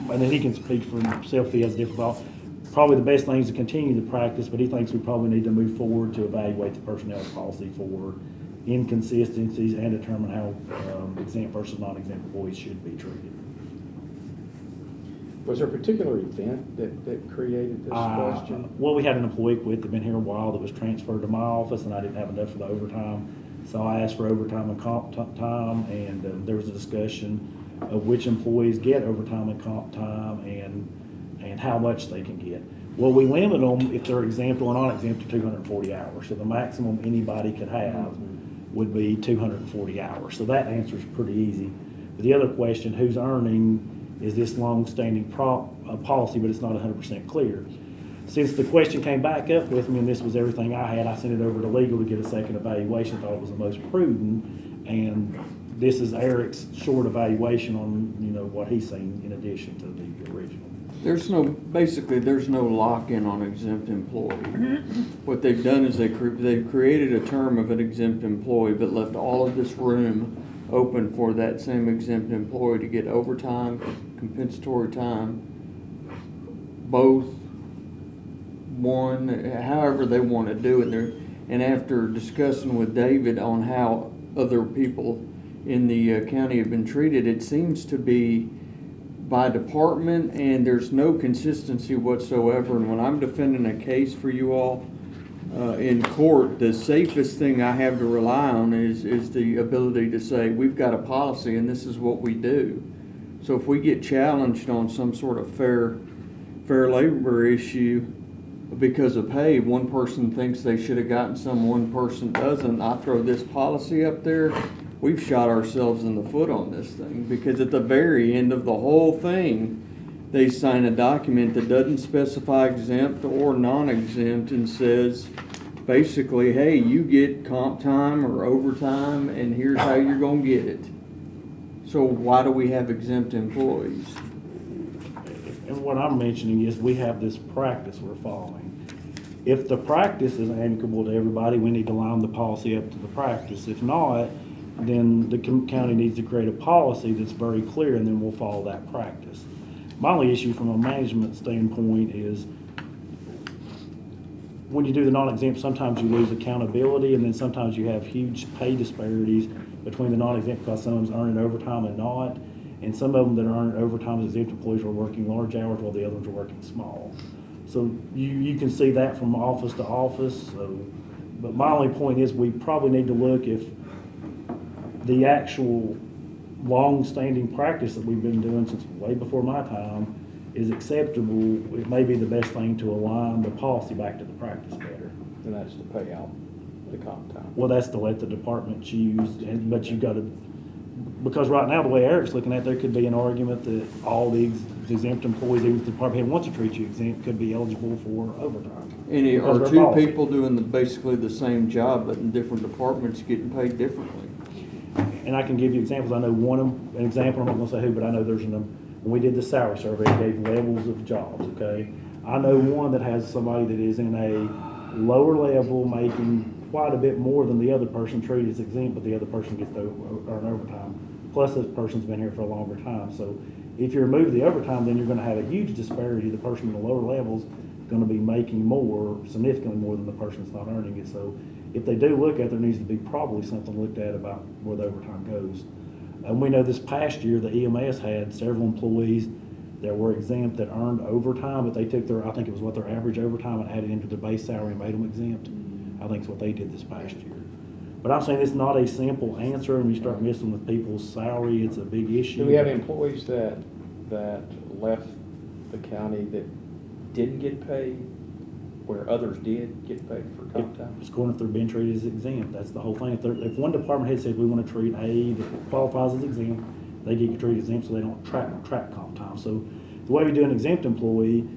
C: and then he can speak for himself if he has a different thought, probably the best thing is to continue the practice, but he thinks we probably need to move forward to evaluate the personnel policy for inconsistencies and determine how exempt versus non-exempt employees should be treated.
A: Was there a particular event that created this question?
C: Well, we had an employee quit that'd been here a while that was transferred to my office, and I didn't have enough for the overtime. So I asked for overtime and comp time, and there was a discussion of which employees get overtime and comp time and how much they can get. Well, we limit them if they're exempt or non-exempt to 240 hours. So the maximum anybody could have would be 240 hours. So that answer is pretty easy. But the other question, who's earning, is this long-standing policy, but it's not 100% clear. Since the question came back up with me and this was everything I had, I sent it over to legal to get a second evaluation, thought it was the most prudent, and this is Eric's short evaluation on, what he's seen in addition to the original.
I: Basically, there's no lock-in on exempt employee. What they've done is they've created a term of an exempt employee, but left all of this room open for that same exempt employee to get overtime, compensatory time, both, one, however they want to do it. And after discussing with David on how other people in the county have been treated, it seems to be by department, and there's no consistency whatsoever. And when I'm defending a case for you all in court, the safest thing I have to rely on is the ability to say, we've got a policy and this is what we do. So if we get challenged on some sort of fair labor issue because of pay, one person thinks they should have gotten some, one person doesn't, I throw this policy up there, we've shot ourselves in the foot on this thing, because at the very end of the whole thing, they sign a document that doesn't specify exempt or non-exempt and says, basically, hey, you get comp time or overtime, and here's how you're gonna get it. So why do we have exempt employees?
C: And what I'm mentioning is we have this practice we're following. If the practice is amicable to everybody, we need to line the policy up to the practice. If not, then the county needs to create a policy that's very clear, and then we'll follow that practice. My only issue from a management standpoint is when you do the non-exempt, sometimes you lose accountability, and then sometimes you have huge pay disparities between the non-exempt because some of them's earning overtime and not, and some of them that are earning overtime as exempt employees are working large hours while the other ones are working small. So you can see that from office to office. So, but my only point is we probably need to look if the actual long-standing practice that we've been doing since way before my time is acceptable. It may be the best thing to align the policy back to the practice better.
A: And that's to pay out the comp time.
C: Well, that's to let the department choose, but you've got to, because right now, the way Eric's looking at it, there could be an argument that all the exempt employees, even if the department head wants to treat you exempt, could be eligible for overtime.
I: Or two people doing basically the same job, but in different departments getting paid differently.
A: And I can give you examples. I know an example, I'm not gonna say who, but I know there's when we did the salary survey, it gave levels of jobs, okay? I know one that has somebody that is in a lower level making quite a bit more than the other person treated as exempt, but the other person gets to earn overtime. Plus this person's been here for a longer time. So if you remove the overtime, then you're gonna have a huge disparity. The person in the lower levels is gonna be making more, significantly more than the person that's not earning it. So if they do look at it, there needs to be probably something looked at about where the overtime goes. And we know this past year, the EMS had several employees that were exempt that earned overtime, but they took I think it was their average overtime and added into their base salary and made them exempt. I think it's what they did this past year. But I'm saying it's not a simple answer, and you start messing with people's salary, it's a big issue. Do we have employees that left the county that didn't get paid, where others did get paid for comp time?
C: It's going if they're being treated as exempt. That's the whole thing. If one department head says we want to treat A that qualifies as exempt, they get treated as exempt, so they don't track comp time. So the way we do an exempt employee,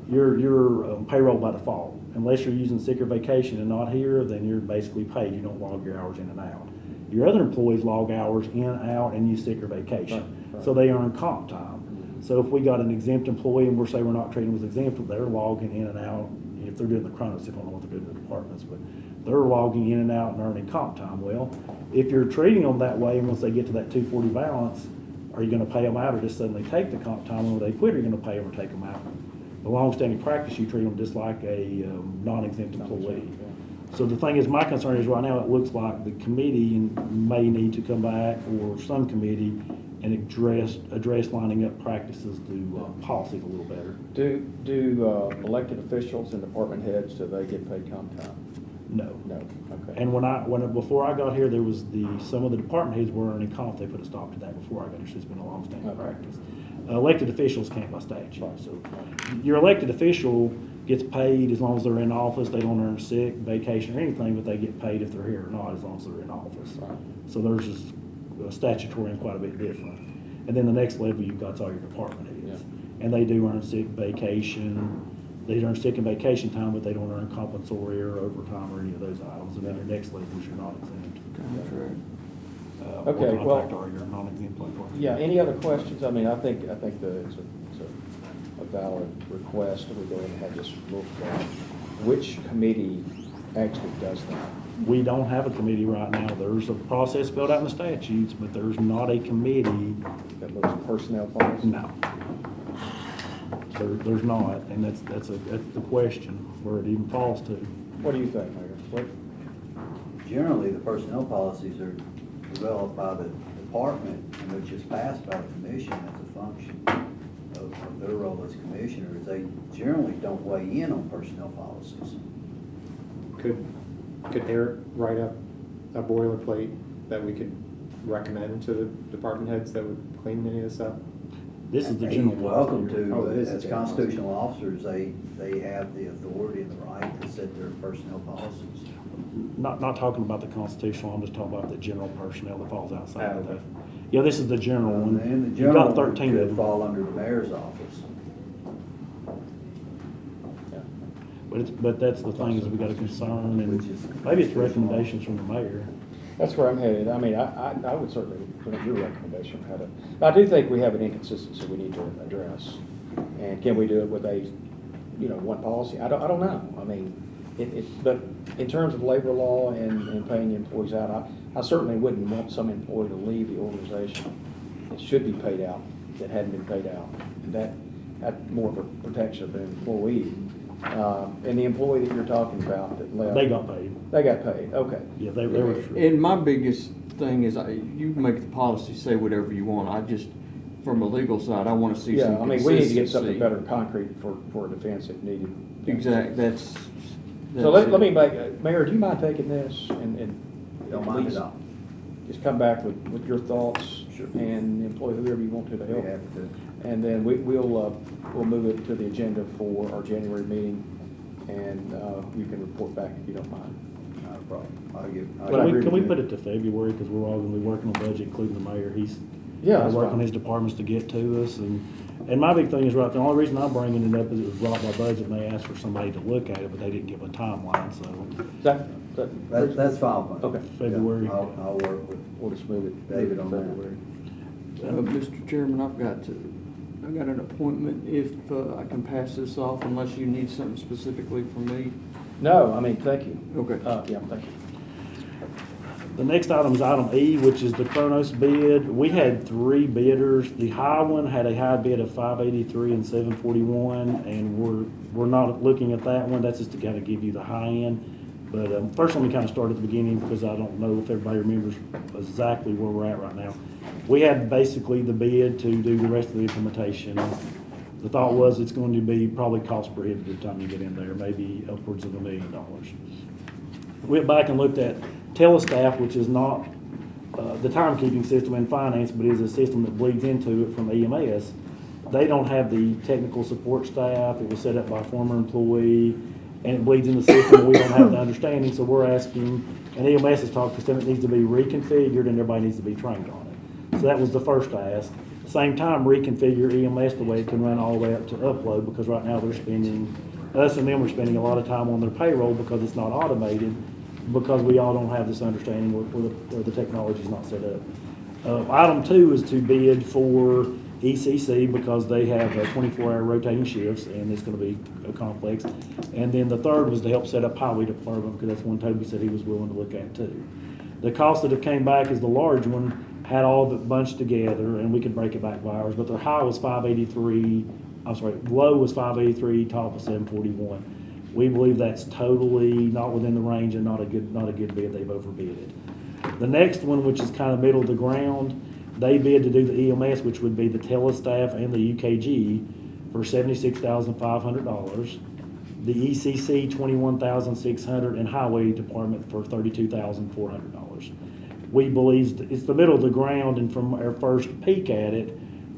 C: you're payroll by default. Unless you're using sick or vacation and not here, then you're basically paid. You don't log your hours in and out. Your other employees log hours in, out, and use sick or vacation. Right. So they earn comp time. So if we got an exempt employee and we're saying we're not treating them as exempt, they're logging in and out. If they're doing the Chronos, I don't know what they're doing in the departments, but they're logging in and out and earning comp time. Well, if you're treating them that way, and once they get to that 240 balance, are you going to pay them out or just suddenly take the comp time? And when they quit, are you going to pay them or take them out? The long-standing practice, you treat them just like a non-exempt employee. So the thing is, my concern is right now it looks like the committee may need to come back, or some committee, and address lining up practices to policies a little better.
A: Do elected officials and department heads, do they get paid comp time?
C: No.
A: No. Okay.
C: And before I got here, there was some of the department heads were earning comp. They put a stop to that before I got here. So it's been a long-standing practice. Elected officials can't by statute. Right. So your elected official gets paid as long as they're in office. They don't earn sick, vacation, or anything, but they get paid if they're here or not, as long as they're in office. Right. So theirs is statutory and quite a bit different. And then the next level you've got all your department heads. Yeah. And they do earn sick, vacation. They earn sick and vacation time, but they don't earn compensatory or overtime or any of those items. And then your next level is you're not exempt.
I: That's right.
A: Okay,
C: or
A: well-
C: contractor or your non-exempt employee.
A: Yeah, any other questions? I mean, I think it's a valid request that we go and have this looked at. Which committee actually does that?
C: We don't have a committee right now. There's a process spelled out in the statutes, but there's not a committee.
A: That looks at personnel policy?
C: No. There's not, and that's the question, where it even falls to.
A: What do you think, Mayor? What?
E: Generally, the personnel policies are developed by the department, and which is passed by the commission as a function of their role as commissioners. They generally don't weigh in on personnel policies.
B: Could Eric write up a boilerplate that we could recommend to the department heads that would clean any of this up?
C: This is the
E: He's
C: general.
E: welcome
C: policy.
E: to,
B: Oh,
E: but
B: it is
E: as
B: the general
E: constitutional officers, they have the authority and the right to set their personnel policies.
C: Not talking about the constitutional, I'm just talking about the general personnel that falls outside of
A: Okay.
C: that. Yeah, this is the general one.
E: And the
C: You
E: general
C: got 13 of
E: could
C: them.
E: fall under the mayor's office.
A: Yeah.
C: But that's the thing, is we got a concern, and maybe it's recommendations from the mayor.
A: That's where I'm headed. I mean, I would certainly put your recommendation on how to, I do think we have an inconsistency we need to address. And can we do it with a, one policy? I don't know. I mean, but in terms of labor law and paying employees out, I certainly wouldn't want some employee to leave the organization. It should be paid out that hadn't been paid out. And that's more of a protection of the employee. And the employee that you're talking about that left.
C: They got paid.
A: They got paid, okay.
C: Yeah, they were.
I: And my biggest thing is, you can make the policy say whatever you want. I just, from a legal side, I want to see some
A: Yeah, I mean, we need to get something
I: consistency.
A: better concrete for a defense if needed.
I: Exact, that's.
A: So let me make, Mayor, do you mind taking this and
E: Don't mind
A: please
E: at all.
A: just come back with your thoughts?
E: Sure.
A: And employ whoever you want to
E: Be
A: help.
E: happy to.
A: And then we'll move it to the agenda for our January meeting, and you can report back if you don't mind.
E: Not a problem. I'll
A: But I agree
C: Can we
A: with
C: put
A: you.
C: it to February, because we're all gonna be working on budget, including the mayor. He's
A: Yeah, that's
C: working
A: fine.
C: his departments to get to us, and my big thing is, right, the only reason I'm bringing it up is it was brought by budget, and they asked for somebody to look at it, but they didn't give a timeline, so
A: That's
E: fine. with me.
A: Okay.
C: February.
E: Yeah, I'll work with
A: We'll just move it.
E: David on that.
A: February.
I: Mr. Chairman, I've got an appointment, if I can pass this off, unless you need something specifically from me.
A: No, I mean, thank you.
I: Okay.
A: Yeah, thank you.
C: The next item is item E, which is the Kronos bid. We had 3 bidders. The high one had a high bid of $583 and $741, and we're not looking at that one. That's just to kind of give you the high end. But first, let me kind of start at the beginning, because I don't know if everybody remembers exactly where we're at right now. We had basically the bid to do the rest of the implementation. The thought was it's going to be probably cost prohibitive time you get in there, maybe upwards of $1 million. Went back and looked at Telestaff, which is not the timekeeping system in finance, but is a system that bleeds into it from EMS. They don't have the technical support staff. It was set up by a former employee, and it bleeds in the system. We don't have the understanding, so we're asking, and EMS has talked to them, it needs to be reconfigured and everybody needs to be trained on it. So that was the first ask. At the same time, reconfigure EMS the way it can run all the way up to upload, because right now they're spending, us and them are spending a lot of time on their payroll because it's not automated, because we all don't have this understanding where the technology is not set up. Item 2 is to bid for ECC, because they have 24-hour rotating shifts, and it's going to be a complex. And then the third was to help set up highway department, because that's one Toby said he was willing to look at too. The cost that have came back is the large one had all the bunched together, and we could break it back by hours, but their high was low was 583, top was 741. We believe that's totally not within the range and not a good bid. They've overbid it. The next one, which is kind of middle of the ground, they bid to do the EMS, which would be the Telestaff and the UKG, for $76,500. The ECC, $21,600, and Highway Department for $32,400. We believe it's the middle of the ground, and from our first peek at it,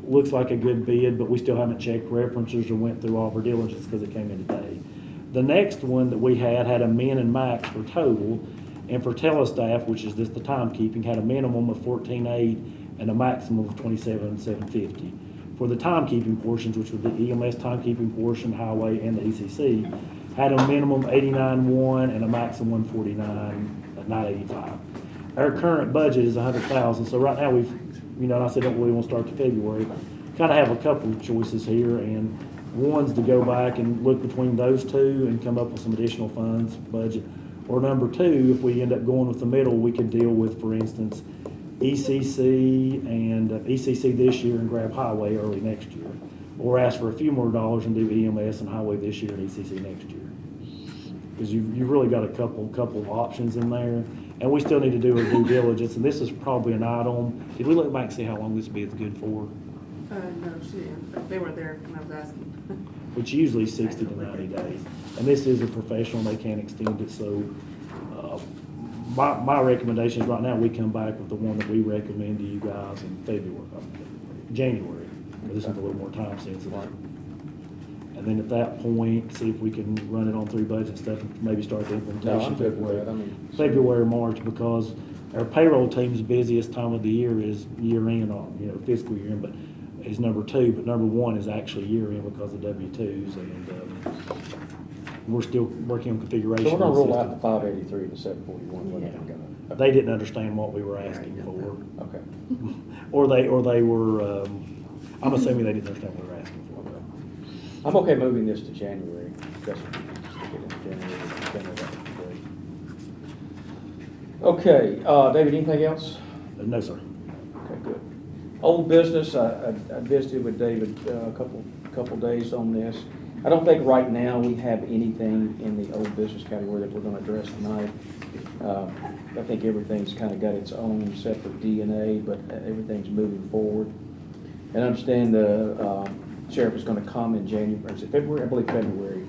C: looks like a good bid, but we still haven't checked references or went through all of our diligence because it came in today. The next one that we had a min and max for total, and for Telestaff, which is just the timekeeping, had a minimum of $14,800 and a maximum of $27,750. For the timekeeping portions, which were the EMS timekeeping portion, highway, and the ECC, had a minimum $89,100 and a maximum $149,985. our current budget is 100,000, so right now we've, and I said, don't really want to start to February. Kind of have a couple of choices here, and one's to go back and look between those two and come up with some additional funds budget. Or number two, if we end up going with the middle, we could deal with, for instance, ECC and ECC this year and grab highway early next year. Or ask for a few more dollars and do EMS and highway this year and ECC next year. Because you've really got a couple of options in there. And we still need to do our due diligence, and this is probably an item. Did we look back and see how long this bid's good for?
K: No, she didn't. They weren't there when I was asking.
C: Which usually 60 to 90 days. And this is a professional, they can't extend it, so my recommendation is right now we come back with the one that we recommend to you guys in January. This is a little more time sensitive. And then at that point, see if we can run it on through budget stuff and maybe start the implementation February, March, because our payroll team's busiest time of the year is year end, fiscal year end, but is number two, but number one is actually year end because of W-2s, and we're still working on configuration.
A: So we're gonna
C: of the
A: roll out the
C: system.
A: 583 and the 741, when they're gonna.
C: They didn't understand what we were asking for.
A: Okay.
C: Or they were, I'm assuming they didn't understand what we were asking for.
A: I'm okay moving this to January. Just to get into January, that would be great. Okay, David, anything else?
C: No, sir.
A: Okay, good. Old business, I visited with David a couple days on this. I don't think right now we have anything in the old business category that we're gonna address tonight. I think everything's kind of got its own separate DNA, but everything's moving forward. And I understand the sheriff is gonna come in January, or is it February? I believe February,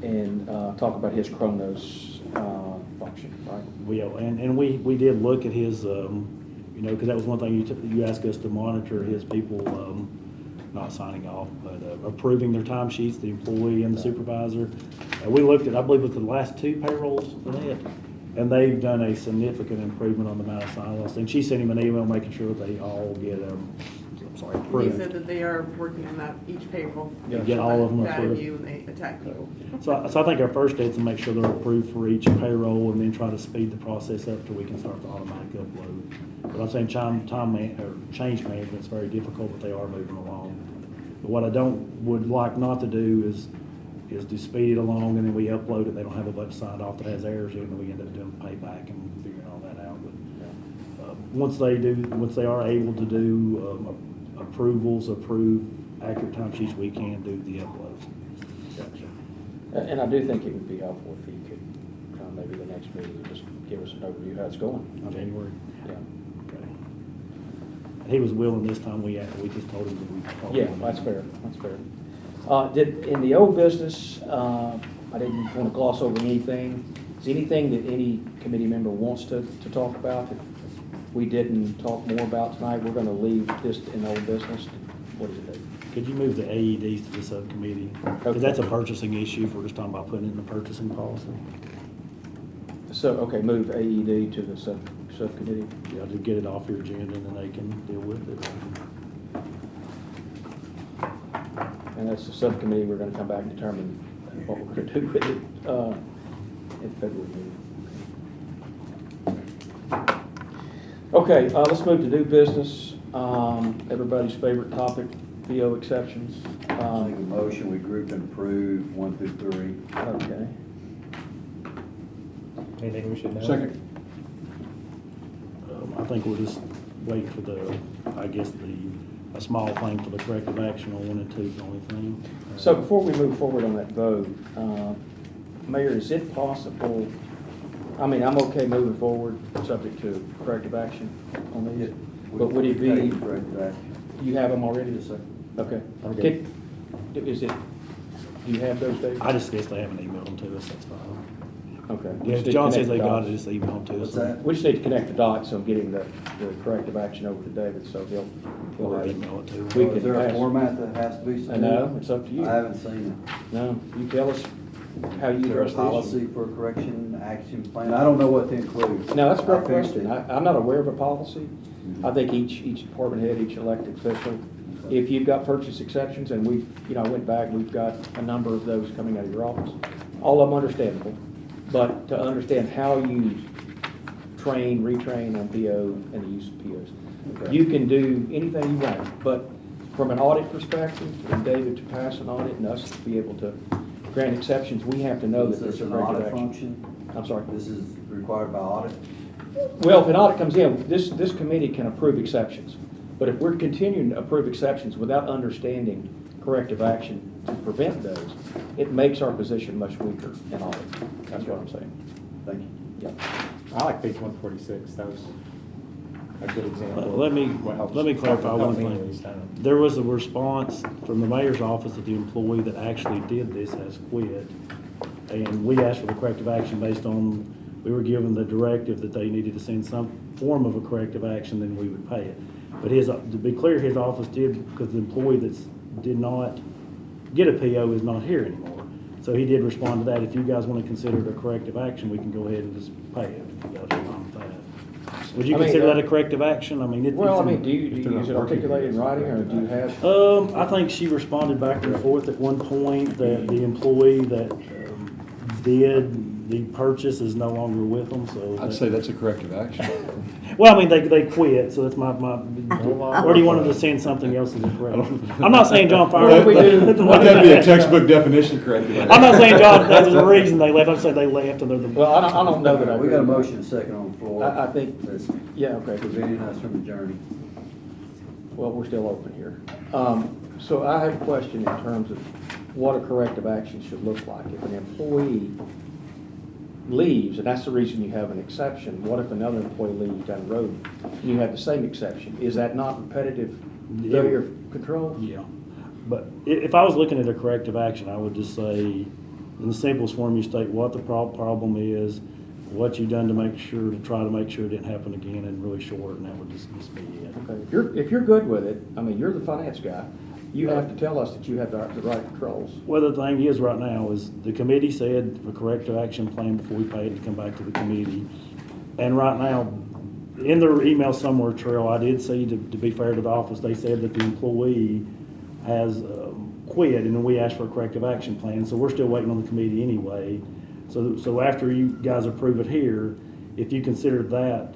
A: and talk about his Chronos function, right?
C: And we did look at his, because that was one thing you asked us to monitor his people, not signing off, but approving their timesheets, the employee and the supervisor. We looked at, I believe, with the last two payrolls, and they've done a significant improvement on the amount of sign-offs. And she sent him an email making sure they all get,
K: He
C: approved.
K: said that they are working on that each payroll.
C: Yeah, get all of them
K: That
C: approved.
K: you and they attack you.
C: So I think our first step is to make sure they're approved for each payroll and then try to speed the process up till we can start the automatic upload. But I'm saying change management is very difficult, but they are moving along. But what I would like not to do is to speed it along and then we upload it, they don't have a bunch signed off that has errors in it, and we end up doing payback and figuring all that out. But once they are able to do approve accurate timesheets, we can do the uploads.
A: Gotcha. And I do think it would be helpful if he could come maybe the next meeting and just give us an overview of how it's going.
C: In January.
A: Yeah.
C: Okay. He was willing this time, we just told him that we.
A: Yeah, that's fair, that's fair. In the old business, I didn't want to gloss over anything. Is anything that any committee member wants to talk about that we didn't talk more about tonight? We're going to leave this in old business. What does it do?
C: Could you move the AEDs to the subcommittee?
A: Okay.
C: Because that's a purchasing issue if we're just talking about putting it in the purchasing policy.
A: So, okay, move AED to the subcommittee.
C: Yeah, to get it off your agenda and then they can deal with it.
A: And that's the subcommittee, we're going to come back and determine what we're going to do with it in February meeting. Okay, let's move to new business. Everybody's favorite topic, PO exceptions.
E: Make a motion, we group and approve 1 through 3.
A: Okay.
B: Anything we should know?
H: Second.
C: I think we're just waiting for a small thing for the corrective action on 1 and 2 is the only thing.
A: So before we move forward on that vote, Mayor, is it possible, I mean, I'm okay moving forward, subject to corrective action on these, but would it be,
E: Corrective action.
A: you have them already?
E: Yes, sir.
A: Okay.
C: Okay.
A: Do you have those, Dave?
C: I just guess they haven't emailed them to us, that's fine.
A: Okay.
C: Yeah, if John says they got it, just email them to us.
E: What's that?
A: We just need to connect the dots on getting the corrective action over to David, so he'll
C: Or
A: have it.
C: email it to
A: We
C: us.
A: can
E: Is there a
A: pass-
E: format that has to be
A: I
E: submitted?
A: know, it's up to you.
E: I haven't seen
A: No, you tell us how you
E: it. Is there a
A: address the issue.
E: policy for correction action plan? I don't know what to include.
A: No, that's a great
E: I fixed
A: question.
E: it.
A: I'm not aware of a policy. I think each department head, each elected official, if you've got purchase exceptions, and I went back, we've got a number of those coming out of your office. All of them understandable, but to understand how you train, retrain on PO and the use of POs.
E: Okay.
A: You can do anything you want, but from an audit perspective, and David to pass an audit and us to be able to grant exceptions, we have to know that
E: Is
A: there's
E: this
A: a
E: an
A: corrective
E: audit
A: action.
E: function?
A: I'm sorry.
E: This is required by audit?
A: Well, if an audit comes in, this committee can approve exceptions. But if we're continuing to approve exceptions without understanding corrective action to prevent those, it makes our position much weaker in audit. That's what I'm saying.
E: Thank you.
A: Yeah.
B: I like page 146, that was a good example. of
C: Let me
B: what helps-
C: clarify one
B: helps me
C: thing.
B: at least, I don't know.
C: There was a response from the mayor's office that the employee that actually did this has quit. And we asked for the corrective action based on, we were given the directive that they needed to send some form of a corrective action, then we would pay it. But to be clear, his office did, because the employee did not get a PO is not here anymore. So he did respond to that. If you guys want to consider it a corrective action, we can go ahead and just pay it. If you guys are fine with that. Would you
A: I mean,
C: consider that a corrective action? I mean,
A: Well, I mean, do you use it articulated in writing, or do you have?
C: I think she responded back and forth at one point that the employee that did the purchase is no longer with them, so.
H: I'd say that's a corrective action.
C: Well, I mean, they quit, so that's my, or do you want them to send something else as a correction? I'm not saying John fired.
A: What do we do?
H: That'd be a textbook definition corrective action.
C: I'm not saying John, that's the reason they left, I'm saying they left and they're the.
A: Well, I don't know that I
E: We
A: agree.
E: got a motion and a second on the floor.
A: I think,
E: That's
A: yeah, okay.
E: preventing us from adjourning.
A: Well, we're still open here. So I have a question in terms of what a corrective action should look like. If an employee leaves, and that's the reason you have an exception, what if another employee leaves down the road and you have the same exception? Is that not repetitive failure of control?
C: Yeah, but if I was looking at a corrective action, I would just say, in the simplest form, you state what the problem is, what you've done to try to make sure it didn't happen again, and really short, and that would just be it.
A: Okay. If you're good with it, I mean, you're the finance guy, you have to tell us that you have the right controls.
C: Well, the thing is right now is the committee said a corrective action plan before we pay it to come back to the committee. And right now, in their email somewhere, Trail, I did see, to be fair to the office, they said that the employee has quit, and then we asked for a corrective action plan. So we're still waiting on the committee anyway. So after you guys approve it here, if you consider that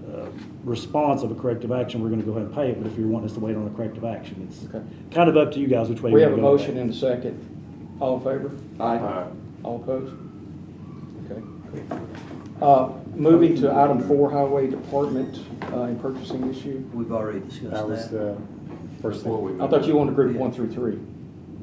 C: response of a corrective action, we're going to go ahead and pay it. But if you're wanting us to wait on a corrective action, it's
A: Okay.
C: kind of up to you guys which way
A: We
C: you
A: have a
C: want to go.
A: motion and a second. All in favor?
D: Aye.
A: All opposed? Okay. Moving to item 4, Highway Department and purchasing issue.
E: We've already discussed
B: That was
E: that.
B: the first
D: Before
B: thing.
D: we
A: I thought you wanted group 1 through 3.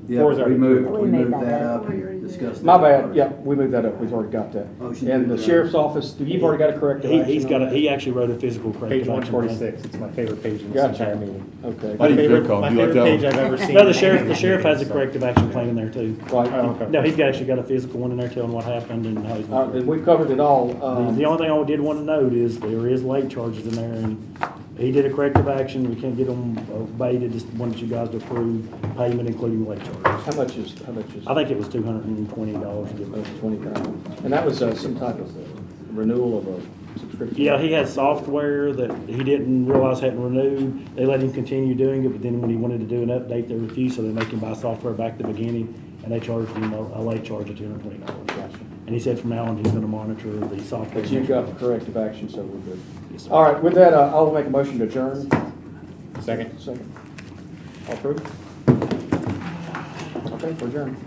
E: Yeah,
B: Four's
E: we
B: already
E: moved
F: approved.
E: that up and discussed that.
A: My bad,
E: first.
A: yeah, we moved that up, we've already got that.
E: Motion
A: And
E: to
A: the
E: adjourn.
A: sheriff's office, you've already got a corrective action?
C: He's got
A: on that?
C: he actually wrote a physical corrective
B: Page
C: action plan.
B: 146, it's my favorite page in this
A: Gotcha.
B: entire meeting.
A: Okay.
H: I didn't
B: Favorite-
H: call.
B: My
H: Do you like
B: favorite
H: that
B: page
H: one?
B: I've ever seen.
C: No, the sheriff has a corrective action plan in there too.
A: Right.
B: Oh, okay.
C: No, he's actually got a physical one in there telling what happened and how he's.
A: And we've covered it all.
C: The only thing I did want to note is there is late charges in there, and he did a corrective action. We can't get them abated, just wanted you guys to approve payment including late charges.
A: How much is?
C: I think it was $220 to give us.
A: 20,000. And that was some type of renewal of a subscription?
C: Yeah, he had software that he didn't realize hadn't renewed. They let him continue doing it, but then when he wanted to do an update, they refused, so they make him buy software back at the beginning, and they charged him a late charge of $220. And he said from now on, he's gonna monitor the software.
A: But you've got the corrective action, so we're good.
C: Yes, sir.
A: All right, with that, I'll make a motion to adjourn.
B: Second.
A: Second. All approved? Okay, we're adjourned.